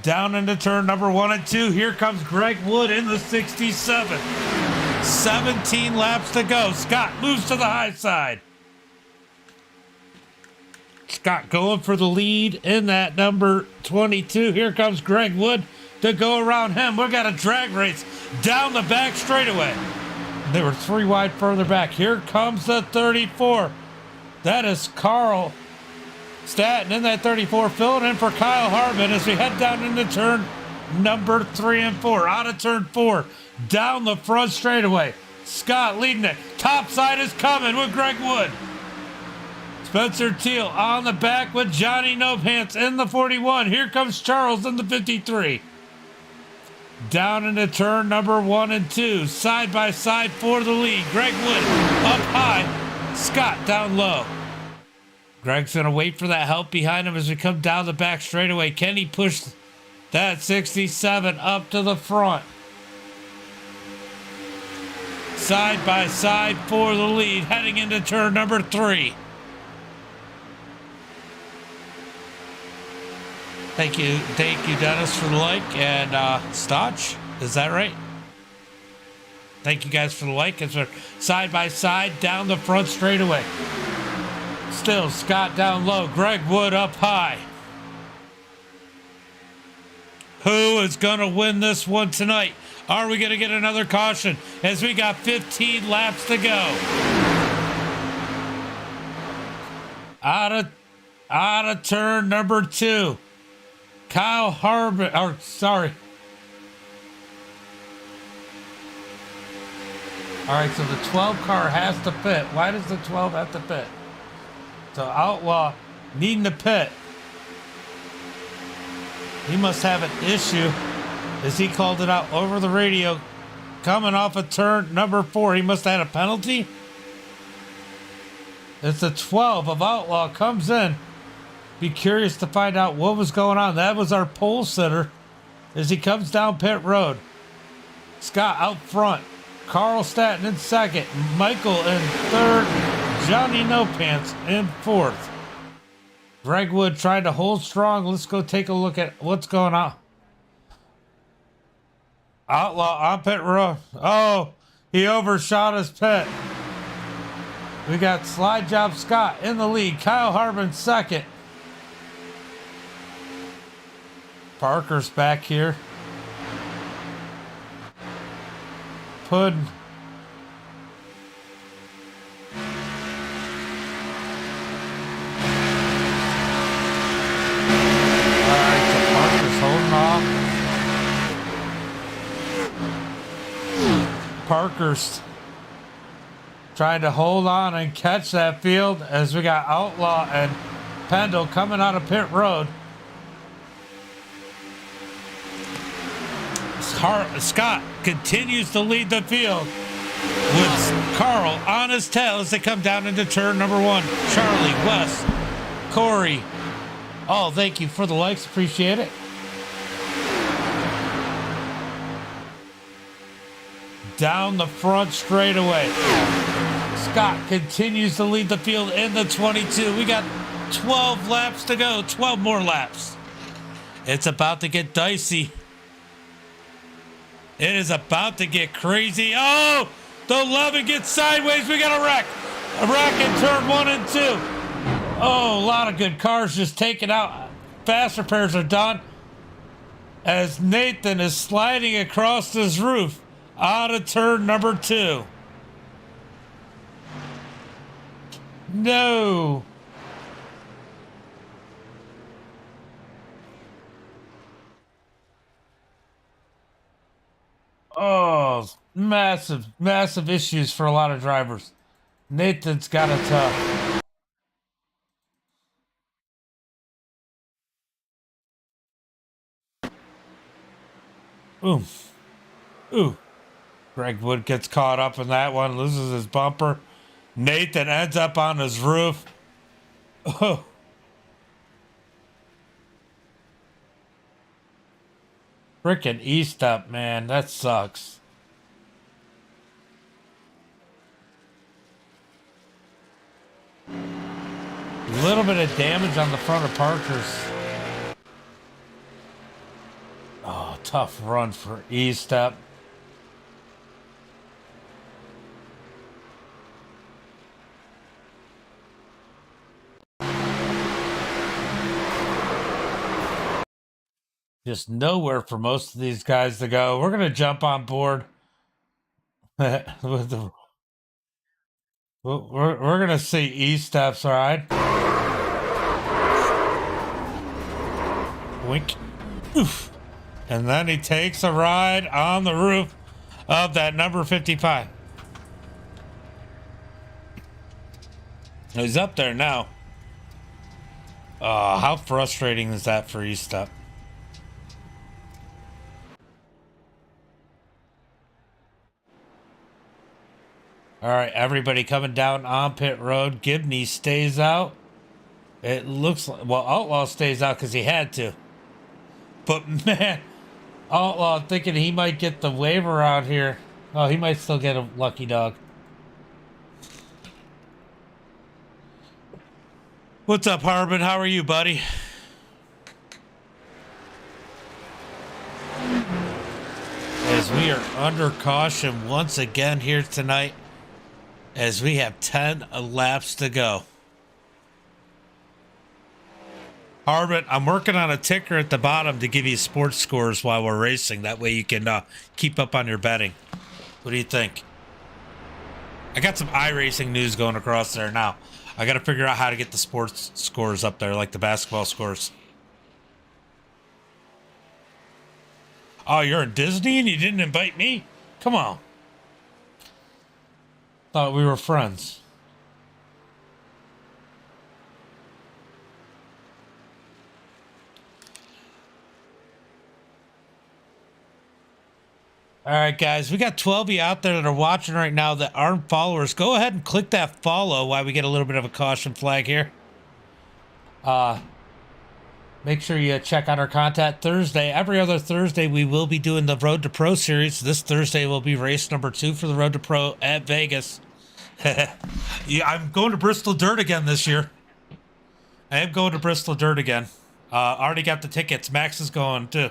Down into turn number 1 and 2. Here comes Greg Wood in the 67. 17 laps to go. Scott moves to the high side. Scott going for the lead in that number 22. Here comes Greg Wood to go around him. We've got a drag race down the back straightaway. They were 3 wide further back. Here comes the 34. That is Carl Staton in that 34, filling in for Kyle Hartman as we head down into turn number 3 and 4. Out of turn 4, down the front straightaway. Scott leading it. Top side is coming with Greg Wood. Spencer Teal on the back with Johnny No Pants in the 41. Here comes Charles in the 53. Down into turn number 1 and 2. Side by side for the lead. Greg Wood up high. Scott down low. Greg's going to wait for that help behind him as we come down the back straightaway. Can he push that 67 up to the front? Side by side for the lead, heading into turn number 3. Thank you, Dennis, for the like, and Stotch, is that right? Thank you guys for the like. As we're side by side down the front straightaway. Still Scott down low, Greg Wood up high. Who is going to win this one tonight? Are we going to get another caution as we got 15 laps to go? Out of turn number 2. Kyle Hartman, or sorry. All right, so the 12 car has to pit. Why does the 12 have to pit? So Outlaw needing to pit. He must have an issue as he called it out over the radio. Coming off of turn number 4, he must have had a penalty. It's the 12 of Outlaw comes in. Be curious to find out what was going on. That was our pole sitter as he comes down pit road. Scott out front. Carl Staton in second. Michael in third. Johnny No Pants in fourth. Greg Wood trying to hold strong. Let's go take a look at what's going on. Outlaw on pit road. Oh, he overshot his pit. We got Slide Job Scott in the lead. Kyle Hartman second. Parker's back here. Puddin. Alright, so Parker's holding off. Parker's trying to hold on and catch that field as we got Outlaw and Pendle coming out of pit road. Scott continues to lead the field with Carl on his tail as they come down into turn number 1. Charlie, Wes, Corey. Oh, thank you for the likes. Appreciate it. Down the front straightaway. Scott continues to lead the field in the 22. We got 12 laps to go. 12 more laps. It's about to get dicey. It is about to get crazy. Oh, the 11 gets sideways. We got a wreck. A wreck in turn 1 and 2. Oh, a lot of good cars just taken out. Fast repairs are done as Nathan is sliding across his roof out of turn number 2. No. Oh, massive issues for a lot of drivers. Nathan's got it tough. Ooh. Greg Wood gets caught up in that one, loses his bumper. Nathan ends up on his roof. Oh. Frickin' E-step, man. That sucks. A little bit of damage on the front of Parker's. Oh, tough run for E-step. Just nowhere for most of these guys to go. We're going to jump on board with the... We're going to see E-steps, all right? Wink. Oof. And then he takes a ride on the roof of that number 55. He's up there now. How frustrating is that for E-step? All right, everybody coming down on pit road. Gibney stays out. It looks like, well, Outlaw stays out because he had to. But man, Outlaw thinking he might get the waiver out here. Oh, he might still get a lucky dog. What's up, Harbin? How are you, buddy? As we are under caution once again here tonight, as we have 10 laps to go. Harbin, I'm working on a ticker at the bottom to give you sports scores while we're racing. That way you can keep up on your betting. What do you think? I got some iRacing news going across there now. I got to figure out how to get the sports scores up there, like the basketball scores. Oh, you're in Disney and you didn't invite me? Come on. Thought we were friends. All right, guys, we got 12 of you out there that are watching right now that aren't followers. Go ahead and click that follow while we get a little bit of a caution flag here. Make sure you check out our content Thursday. Every other Thursday, we will be doing the Road to Pro series. This Thursday will be race number 2 for the Road to Pro at Vegas. Yeah, I'm going to Bristol Dirt again this year. I am going to Bristol Dirt again. Already got the tickets. Max is going too.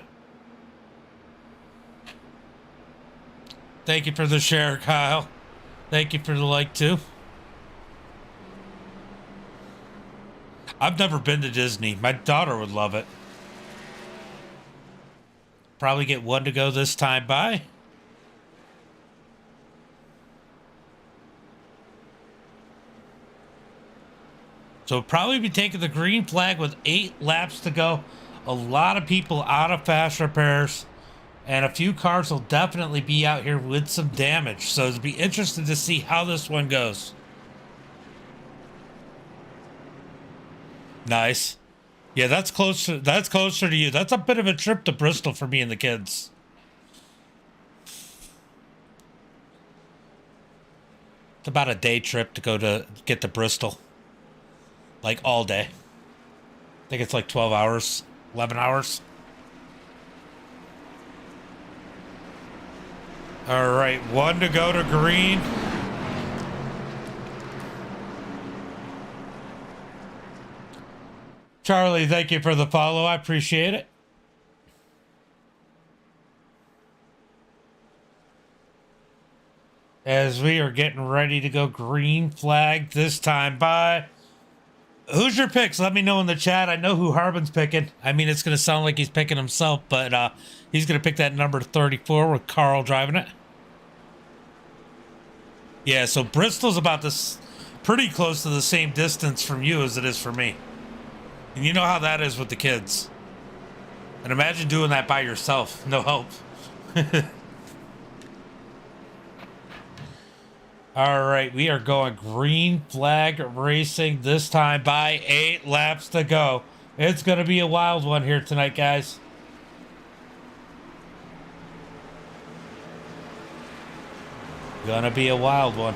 Thank you for the share, Kyle. Thank you for the like too. I've never been to Disney. My daughter would love it. Probably get one to go this time by. So we'll probably be taking the green flag with 8 laps to go. A lot of people out of fast repairs. And a few cars will definitely be out here with some damage. So it'll be interesting to see how this one goes. Nice. Yeah, that's closer to you. That's a bit of a trip to Bristol for me and the kids. It's about a day trip to go to get to Bristol. Like all day. I think it's like 12 hours, 11 hours. All right, 1 to go to green. Charlie, thank you for the follow. I appreciate it. As we are getting ready to go green flag this time by. Who's your picks? Let me know in the chat. I know who Harbin's picking. I mean, it's going to sound like he's picking himself, but he's going to pick that number 34 with Carl driving it. Yeah, so Bristol's about this pretty close to the same distance from you as it is for me. And you know how that is with the kids. And imagine doing that by yourself. No help. All right, we are going green flag racing this time by 8 laps to go. It's going to be a wild one here tonight, guys. Gonna be a wild one.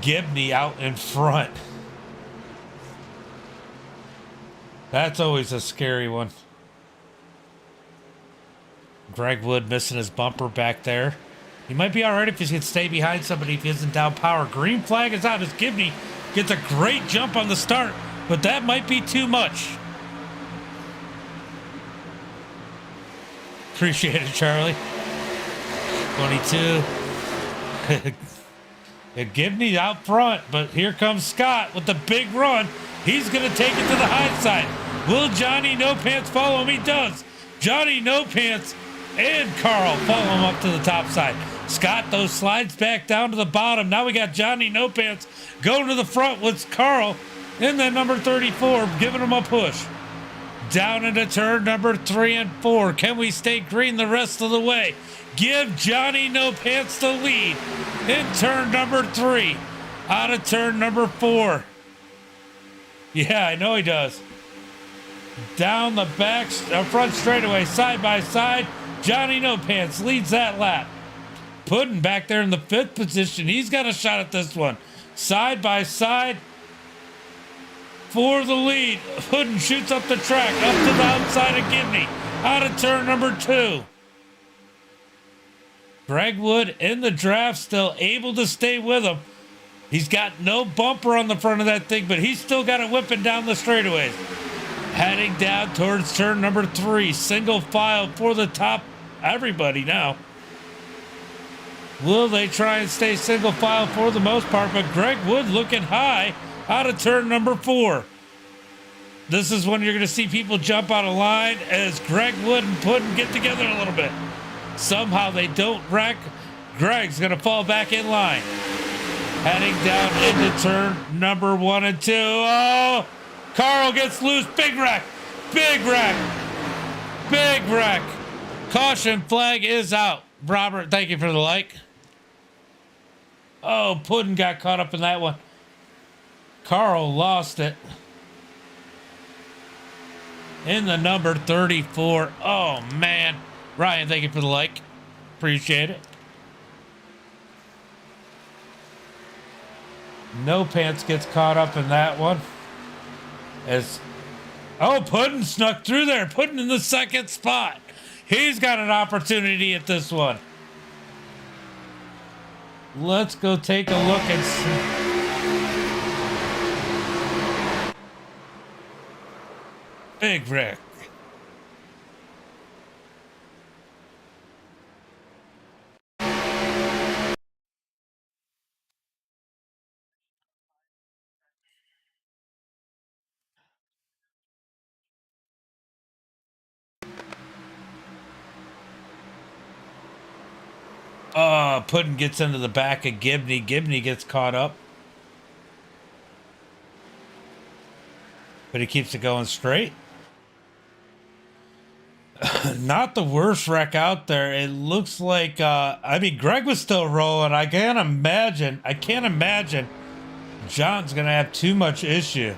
Gibney out in front. That's always a scary one. Greg Wood missing his bumper back there. He might be all right if he can stay behind somebody if he isn't down power. Green flag is out as Gibney gets a great jump on the start, but that might be too much. Appreciate it, Charlie. 22. And Gibney out front, but here comes Scott with the big run. He's going to take it to the high side. Will Johnny No Pants follow him? He does. Johnny No Pants and Carl follow him up to the top side. Scott, though, slides back down to the bottom. Now we got Johnny No Pants going to the front with Carl in that number 34, giving him a push. Down into turn number 3 and 4. Can we stay green the rest of the way? Give Johnny No Pants the lead in turn number 3. Out of turn number 4. Yeah, I know he does. Down the front straightaway, side by side. Johnny No Pants leads that lap. Puddin back there in the 5th position. He's got a shot at this one. Side by side for the lead. Puddin shoots up the track, up to the outside of Gibney. Out of turn number 2. Greg Wood in the draft, still able to stay with him. He's got no bumper on the front of that thing, but he's still got it whipping down the straightaways. Heading down towards turn number 3. Single file for the top. Everybody now. Will they try and stay single file for the most part? But Greg Wood looking high out of turn number 4. This is when you're going to see people jump out of line as Greg Wood and Puddin get together a little bit. Somehow they don't wreck. Greg's going to fall back in line. Heading down into turn number 1 and 2. Oh, Carl gets loose. Big wreck. Big wreck. Big wreck. Caution flag is out. Robert, thank you for the like. Oh, Puddin got caught up in that one. Carl lost it. In the number 34. Oh, man. Ryan, thank you for the like. Appreciate it. No Pants gets caught up in that one. Puddin snuck through there. Puddin in the 2nd spot. He's got an opportunity at this one. Let's go take a look and see. Big wreck. Puddin gets into the back of Gibney. Gibney gets caught up. But he keeps it going straight. Not the worst wreck out there. It looks like, Greg was still rolling. I can't imagine John's going to have too much issue.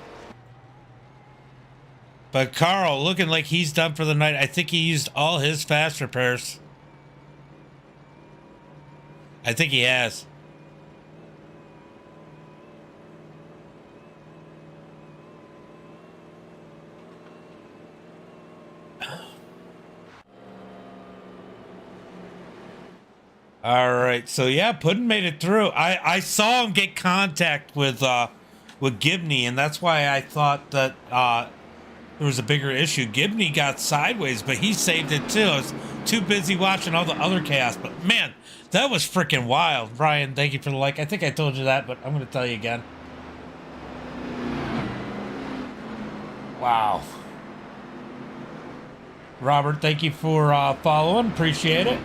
But Carl looking like he's done for the night. I think he used all his fast repairs. I think he has. All right, so yeah, Puddin made it through. I saw him get contact with Gibney, and that's why I thought that there was a bigger issue. Gibney got sideways, but he saved it too. I was too busy watching all the other chaos. But man, that was freaking wild. Brian, thank you for the like. I think I told you that, but I'm going to tell you again. Wow. Robert, thank you for following. Appreciate it.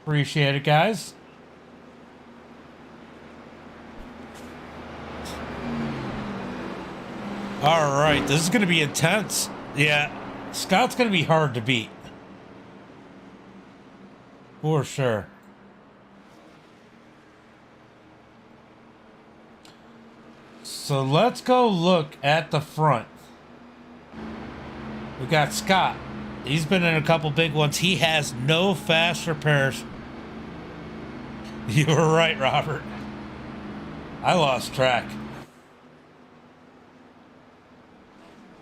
Appreciate it, guys. All right, this is going to be intense. Yeah, Scott's going to be hard to beat. For sure. So let's go look at the front. We got Scott He's been in a couple big ones. He has no fast repairs. You were right, Robert. I lost track.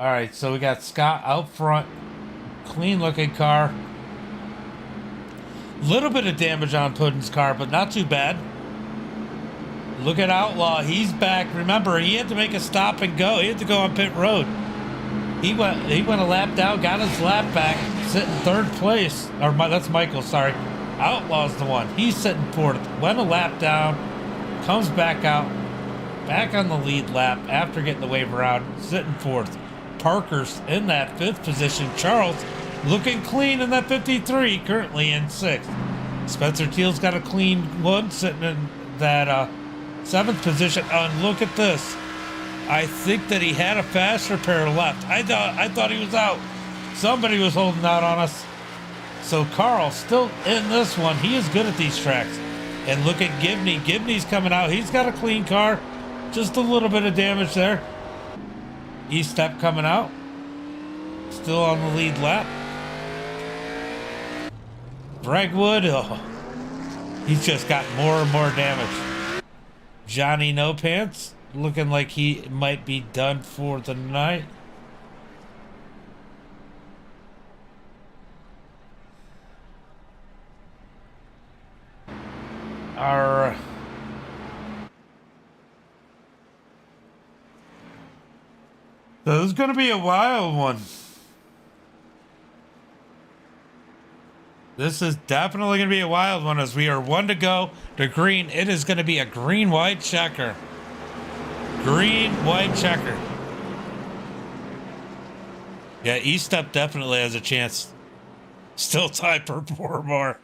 All right, so we got Scott out front. Clean looking car. Little bit of damage on Puddin's car, but not too bad. Look at Outlaw. He's back. Remember, he had to make a stop and go. He had to go on pit road. He went a lap down, got his lap back, sitting third place. Or that's Michael, sorry. Outlaw's the one. He's sitting fourth. Went a lap down, comes back out, back on the lead lap after getting the wave around, sitting fourth. Parker's in that fifth position. Charles looking clean in that 53, currently in sixth. Spencer Teal's got a clean one, sitting in that seventh position. And look at this. I think that he had a fast repair left. I thought he was out. Somebody was holding out on us. So Carl still in this one. He is good at these tracks. And look at Gibney. Gibney's coming out. He's got a clean car. Just a little bit of damage there. E-Step coming out. Still on the lead lap. Bregwood, he's just got more and more damage. Johnny No Pants, looking like he might be done for the night. So this is going to be a wild one. This is definitely going to be a wild one as we are one to go to green. It is going to be a green-white checker. Green-white checker. Yeah, E-Step definitely has a chance. Still time for 4 more.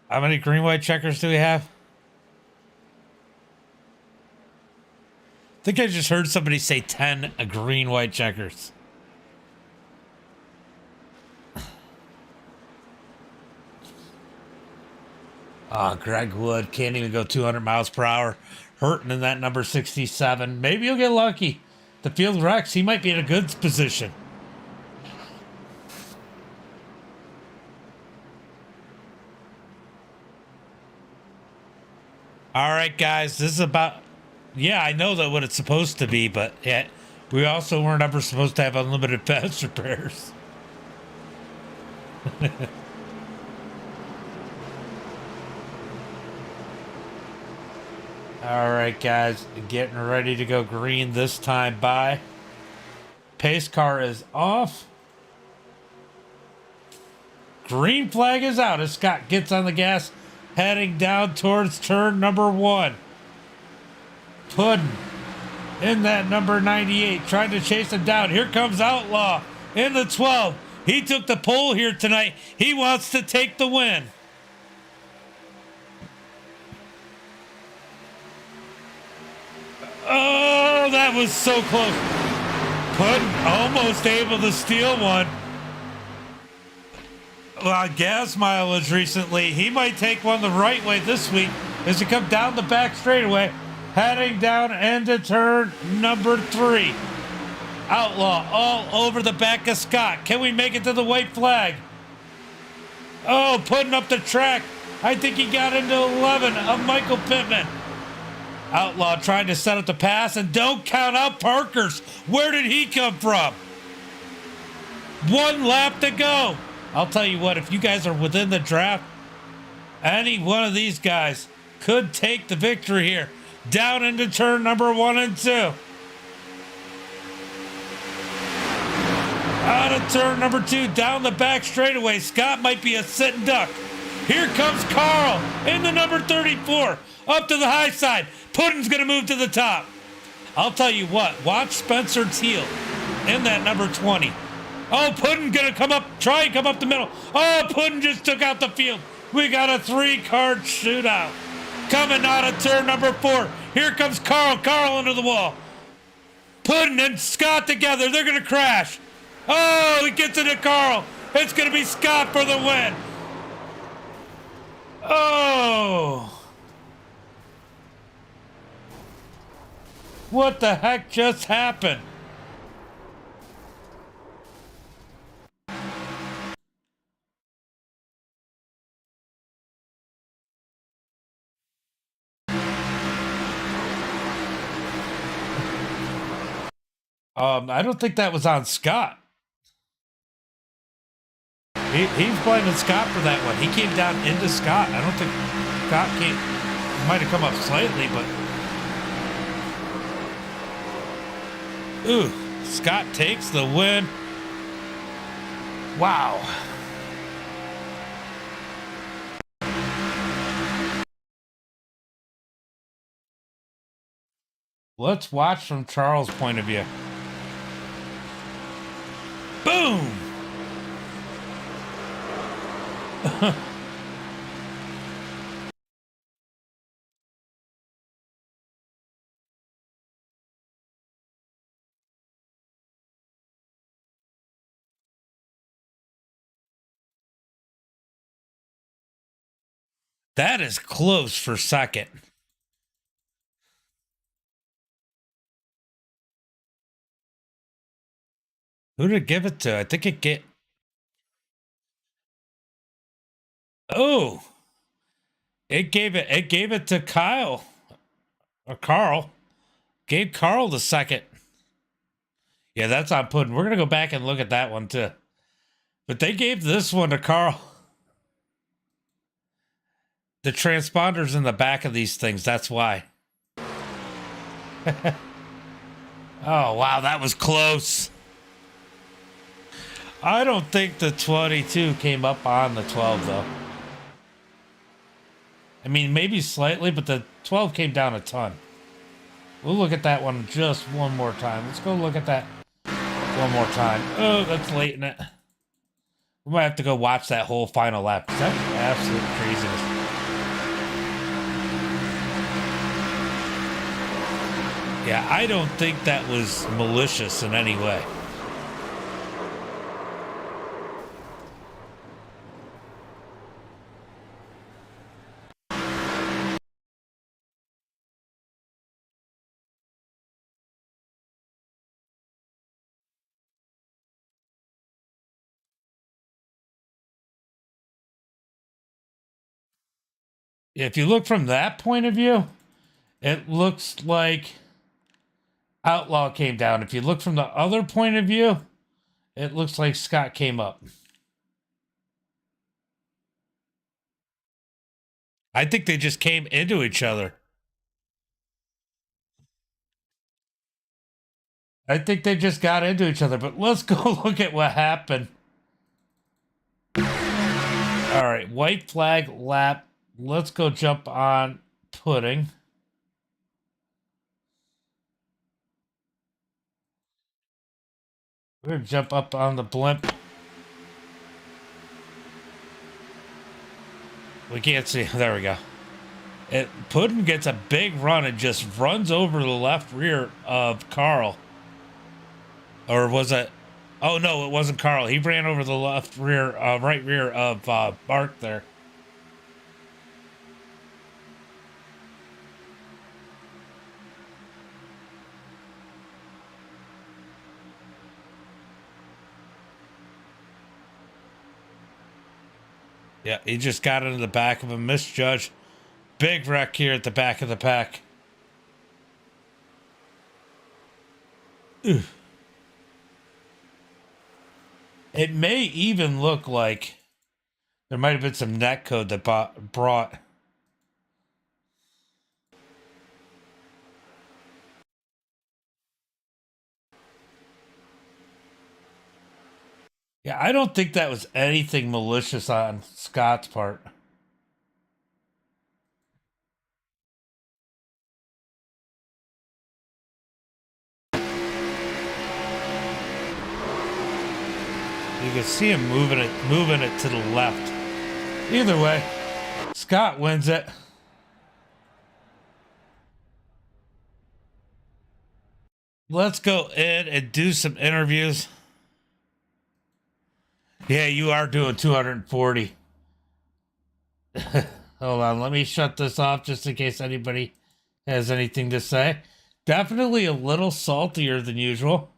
How many green-white checkers do we have? I think I just heard somebody say 10 green-white checkers. Greg Wood can't even go 200 miles per hour. Hurting in that number 67. Maybe he'll get lucky. The field wrecks. He might be in a good position. All right, guys. This is about... Yeah, I know that what it's supposed to be, but yeah, we also weren't ever supposed to have unlimited fast repairs. All right, guys, getting ready to go green this time by. Pace car is off. Green flag is out as Scott gets on the gas, heading down towards turn number 1. Puddin in that number 98, trying to chase him down. Here comes Outlaw in the 12. He took the pole here tonight. He wants to take the win. Oh, that was so close. Puddin almost able to steal one. Well, gas mileage recently. He might take one the right way this week as he comes down the back straightaway, heading down into turn number 3. Outlaw all over the back of Scott. Can we make it to the white flag? Oh, putting up the track. I think he got into 11 of Michael Pittman. Outlaw trying to set up the pass, and don't count out Parker's. Where did he come from? 1 lap to go. I'll tell you what, if you guys are within the draft, any one of these guys could take the victory here. Down into turn number 1 and 2. Out of turn number 2, down the back straightaway. Scott might be a sitting duck. Here comes Carl in the number 34. Up to the high side. Puddin's going to move to the top. I'll tell you what, watch Spencer Teal in that number 20. Oh, Puddin going to come up, try and come up the middle. Oh, Puddin just took out the field. We got a 3-car shootout. Coming out of turn number 4. Here comes Carl. Carl into the wall. Puddin and Scott together. They're going to crash. Oh, he gets into Carl. It's going to be Scott for the win. Oh. What the heck just happened? I don't think that was on Scott. He's blaming Scott for that one. He came down into Scott. I don't think Scott came. He might have come up slightly, but. Ooh, Scott takes the win. Wow. Let's watch from Charles' point of view. Boom! That is close for second. Who did it give it to? I think it get. Oh, it gave it to Kyle or Carl. Gave Carl the second. Yeah, that's on Puddin'. We're gonna go back and look at that one too. But they gave this one to Carl. The transponders in the back of these things. That's why. Oh wow, that was close. I don't think the 22 came up on the 12 though. I mean, maybe slightly, but the 12 came down a ton. We'll look at that one just one more time. Let's go look at that one more time. Oh, that's late in it. We might have to go watch that whole final lap. That's absolute craziness. Yeah, I don't think that was malicious in any way. If you look from that point of view, it looks like Outlaw came down. If you look from the other point of view, it looks like Scott came up. I think they just came into each other. I think they just got into each other, but let's go look at what happened. All right, white flag lap. Let's go jump on Pudding. We're going to jump up on the blimp. We can't see. There we go. Puddin gets a big run and just runs over the left rear of Carl. Or was it? Oh, no, it wasn't Carl. He ran over the left rear, right rear of Mark there. Yeah, he just got into the back of him, misjudged. Big wreck here at the back of the pack. Ugh. It may even look like there might have been some net code that brought. Yeah, I don't think that was anything malicious on Scott's part. You can see him moving it to the left. Either way, Scott wins it. Let's go in and do some interviews. Yeah, you are doing 240. Hold on, let me shut this off just in case anybody has anything to say. Definitely a little saltier than usual.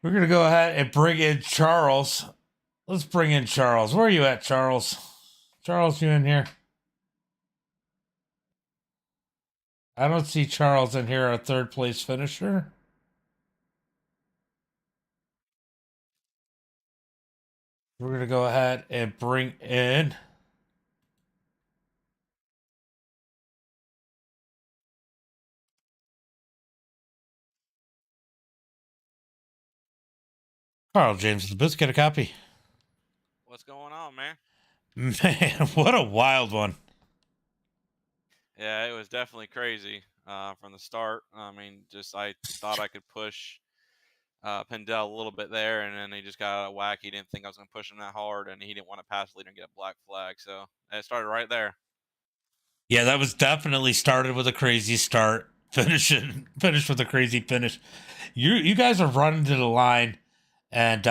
We're going to go ahead and bring in Charles. Let's bring in Charles. Where are you at, Charles? Charles, you in here? I don't see Charles in here, a third place finisher. We're going to go ahead and bring in Carl James. The Biz, get a copy. What's going on, man? Man, what a wild one. Yeah, it was definitely crazy from the start. I mean, just I thought I could push Pendel a little bit there, and then he just got out of whack. He didn't think I was going to push him that hard, and he didn't want to pass leader and get a black flag. So it started right there. Yeah, that was definitely started with a crazy start, finished with a crazy finish. You guys are running to the line, and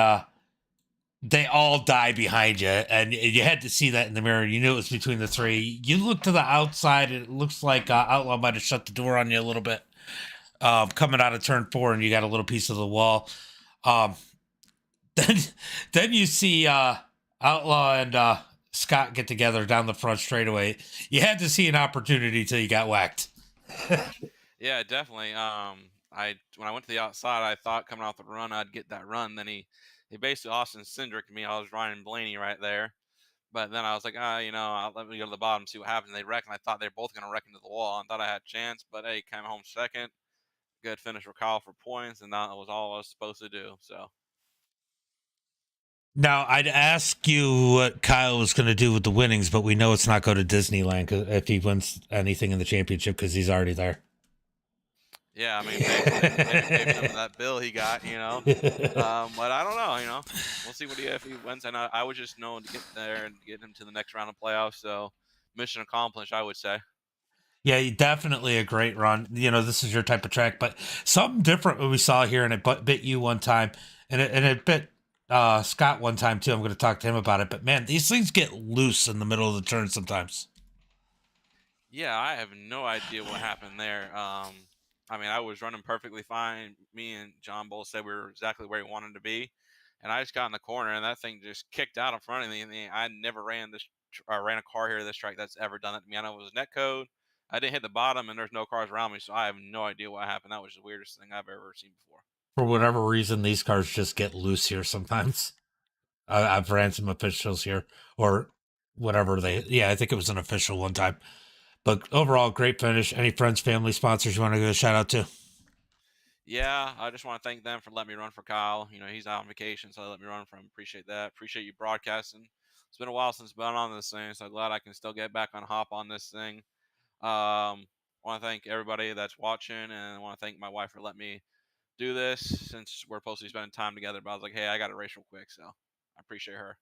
they all die behind you, and you had to see that in the mirror. You knew it was between the three. You look to the outside, and it looks like Outlaw might have shut the door on you a little bit. Coming out of turn 4, and you got a little piece of the wall. Um, then, then you see Outlaw and Scott get together down the front straightaway. You had to see an opportunity till you got whacked. Yeah, definitely. When I went to the outside, I thought coming off the run I'd get that run. Then he basically Austin Cindric me. I was Ryan Blaney right there. But then I was like, I'll let me go to the bottom, see what happens. They wreck, and I thought they were both going to wreck into the wall. I thought I had a chance, but hey, came home second. Good finish for Kyle for points, and that was all I was supposed to do. So, Now, I'd ask you what Kyle was going to do with the winnings, but we know it's not go to Disneyland if he wins anything in the championship because he's already there. yeah, I mean, basically, gave him that bill he got. But I don't know. We'll see if he wins. And I would just know to get there and get him to the next round of playoffs. So, mission accomplished, I would say. Yeah, definitely a great run. This is your type of track, but something different what we saw here, and it bit you one time, and it bit Scott one time too. I'm going to talk to him about it. But man, these things get loose in the middle of the turn sometimes. Yeah, I have no idea what happened there. I mean, I was running perfectly fine. Me and John both said we were exactly where we wanted to be, and I just got in the corner, and that thing just kicked out in front of me. And I never ran ran a car here this track that's ever done that to me. I know it was net code. I didn't hit the bottom, and there's no cars around me, so I have no idea what happened. That was the weirdest thing I've ever seen before. For whatever reason, these cars just get loose here sometimes. I've ran some officials here, or whatever they. Yeah, I think it was an official one time. But overall, great finish. Any friends, family, sponsors you want to give a shout out to? Yeah, I just want to thank them for letting me run for Kyle. He's out on vacation, so they let me run for him. Appreciate that. Appreciate you broadcasting. It's been a while since I've been on this thing, so glad I can still get back on hop on this thing. Want to thank everybody that's watching, and I want to thank my wife for letting me do this since we're supposed to be spending time together. But I was like, hey, I got to race real quick, so I appreciate her.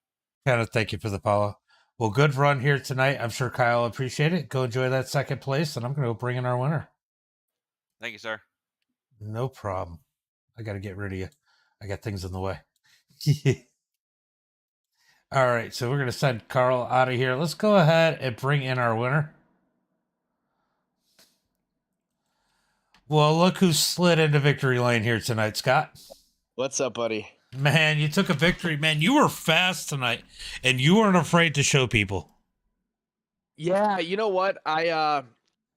Kind of thank you for the follow. Well, good run here tonight. I'm sure Kyle will appreciate it. Go enjoy that second place, and I'm going to go bring in our winner. Thank you, sir. No problem. I got to get rid of you. I got things in the way. All right, so we're going to send Carl out of here. Let's go ahead and bring in our winner. Well, look who slid into victory lane here tonight, Scott. What's up, buddy? Man, you took a victory. Man, you were fast tonight, and you weren't afraid to show people. Yeah, you know what? I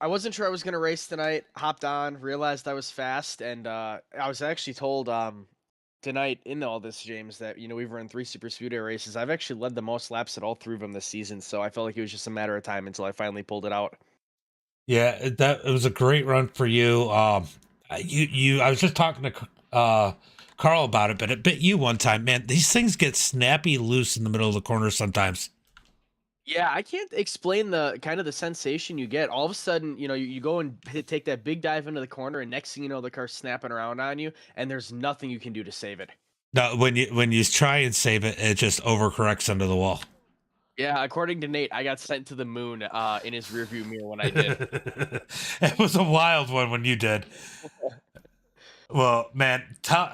wasn't sure I was gonna race tonight. Hopped on, realized I was fast, and I was actually told tonight in all this, James, that we've run 3 Superspeedway races. I've actually led the most laps at all 3 of them this season, so I felt like it was just a matter of time until I finally pulled it out. Yeah, it was a great run for you. I was just talking to Carl about it, but it bit you one time. Man, these things get snappy loose in the middle of the corner sometimes. Yeah, I can't explain the kind of the sensation you get. All of a sudden, you go and take that big dive into the corner, and next thing you know, the car's snapping around on you, and there's nothing you can do to save it. No, when you try and save it, it just overcorrects under the wall. Yeah, according to Nate, I got sent to the moon in his rearview mirror when I did. It was a wild one when you did. Well, man,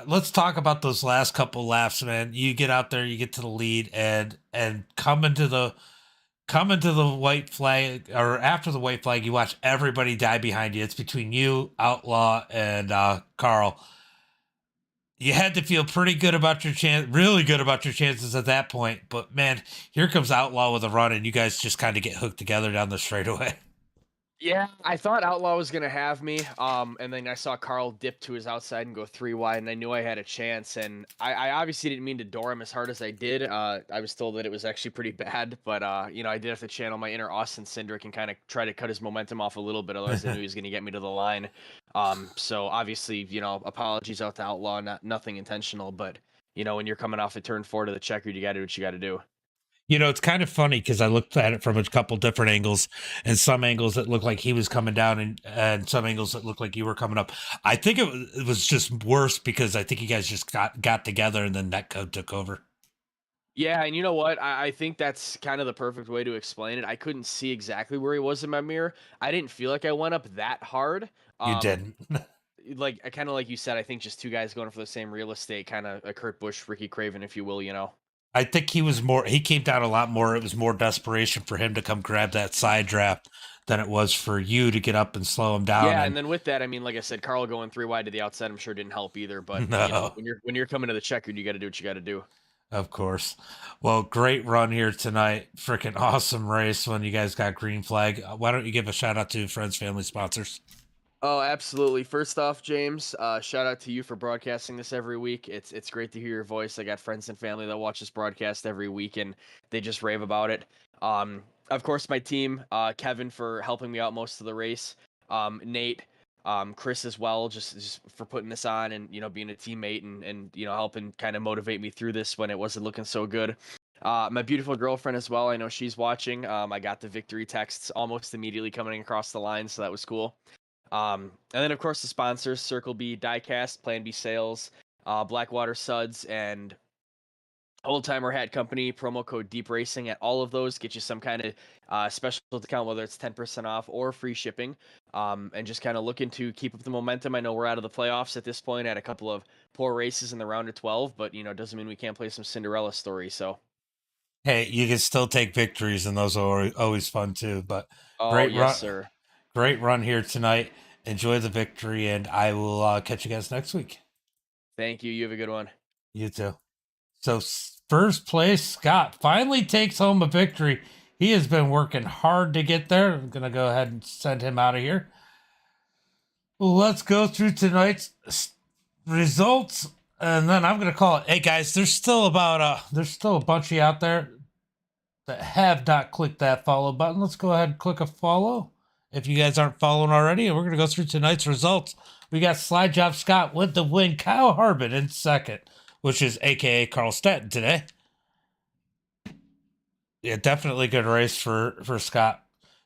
let's talk about those last couple laps, man. You get out there, you get to the lead, and come into the coming to the white flag, or after the white flag, you watch everybody die behind you. It's between you, Outlaw, and Carl. You had to feel pretty good about your chance, really good about your chances at that point. But man, here comes Outlaw with a run, and you guys just kind of get hooked together down the straightaway. Yeah, I thought Outlaw was gonna have me, and then I saw Carl dip to his outside and go 3 wide, and I knew I had a chance. And I obviously didn't mean to door him as hard as I did. I was told that it was actually pretty bad, but you know, I did have to channel my inner Austin Cindric and kind of try to cut his momentum off a little bit. Otherwise, I knew he was gonna get me to the line. So obviously, you know, apologies out to Outlaw, nothing intentional, but you know, when you're coming off a turn 4 to the checkered, you got to do what you got to do. You know, it's kind of funny because I looked at it from a couple different angles, and some angles that looked like he was coming down, and some angles that looked like you were coming up. I think it was just worse because I think you guys just got together, and then netcode took over. Yeah, and you know what? I think that's kind of the perfect way to explain it. I couldn't see exactly where he was in my mirror. I didn't feel like I went up that hard. You didn't. Like I kind of like you said, I think just two guys going for the same real estate, kind of a Kurt Busch, Ricky Craven, if you will. You know. I think he came down a lot more. It was more desperation for him to come grab that side draft than it was for you to get up and slow him down. Yeah, and then with that, I mean, like I said, Carl going 3 wide to the outside, I'm sure didn't help either. But No. you know, when you're coming to the checkered, you got to do what you got to do. Of course. Well, great run here tonight. Freaking awesome race when you guys got green flag. Why don't you give a shout out to friends, family, sponsors? Oh, absolutely. First off, James, shout out to you for broadcasting this every week. It's great to hear your voice. I got friends and family that watch this broadcast every week, and they just rave about it. Of course, my team, Kevin for helping me out most of the race, Nate, Chris as well, just for putting this on and you know being a teammate and you know helping kind of motivate me through this when it wasn't looking so good. My beautiful girlfriend as well. I know she's watching. I got the victory texts almost immediately coming across the line, so that was cool. And then of course the sponsors, Circle B Diecast, Plan B Sales, Blackwater Suds, and Old Timer Hat Company. Promo code Deep Racing at all of those get you some kind of special discount, whether it's 10% off or free shipping. And just kind of looking to keep up the momentum. I know we're out of the playoffs at this point, at a couple of poor races in the round of 12, but you know, doesn't mean we can't play some Cinderella stories. So Hey, you can still take victories, and those are always fun too. But oh yes, sir. Great run here tonight. Enjoy the victory, and I will catch you guys next week. Thank you. You have a good one. You too. So first place, Scott finally takes home a victory. He has been working hard to get there. I'm going to go ahead and send him out of here. Well, let's go through tonight's results, and then I'm going to call it. Hey, guys, there's still a bunch of you out there that have not clicked that follow button. Let's go ahead and click a follow if you guys aren't following already. And we're going to go through tonight's results. We got Slide Job Scott with the win. Kyle Harbin in second, which is a.k.a. Carl Stetton today. Yeah, definitely good race for Scott.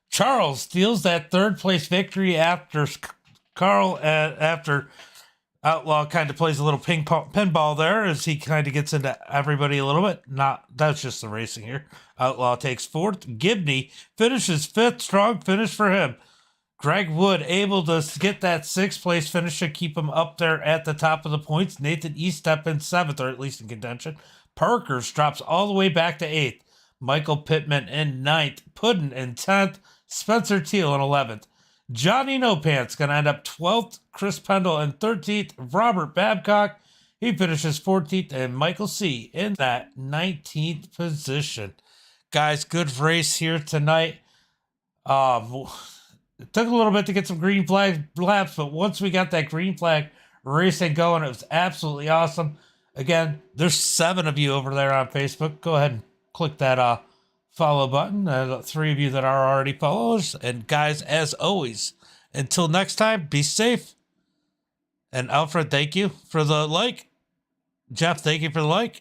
Charles steals that third place victory after Carl, after Outlaw kind of plays a little pinball there as he kind of gets into everybody a little bit. That's just the racing here. Outlaw takes fourth. Gibney finishes fifth. Strong finish for him. Greg Wood able to get that sixth place finish to keep him up there at the top of the points. Nathan Eastep in seventh, or at least in contention. Parkers drops all the way back to eighth. Michael Pittman in ninth. Puddin in 10th. Spencer Teal in 11th. Johnny No Pants going to end up 12th. Chris Pendle in 13th. Robert Babcock, he finishes 14th. And Michael C. in that 19th position. Guys, good race here tonight. It took a little bit to get some green flag laps, but once we got that green flag racing going, it was absolutely awesome. Again, there's 7 of you over there on Facebook. Go ahead and click that follow button. 3 of you that are already followers. And guys, as always, until next time, be safe. And Alfred, thank you for the like. Jeff, thank you for the like.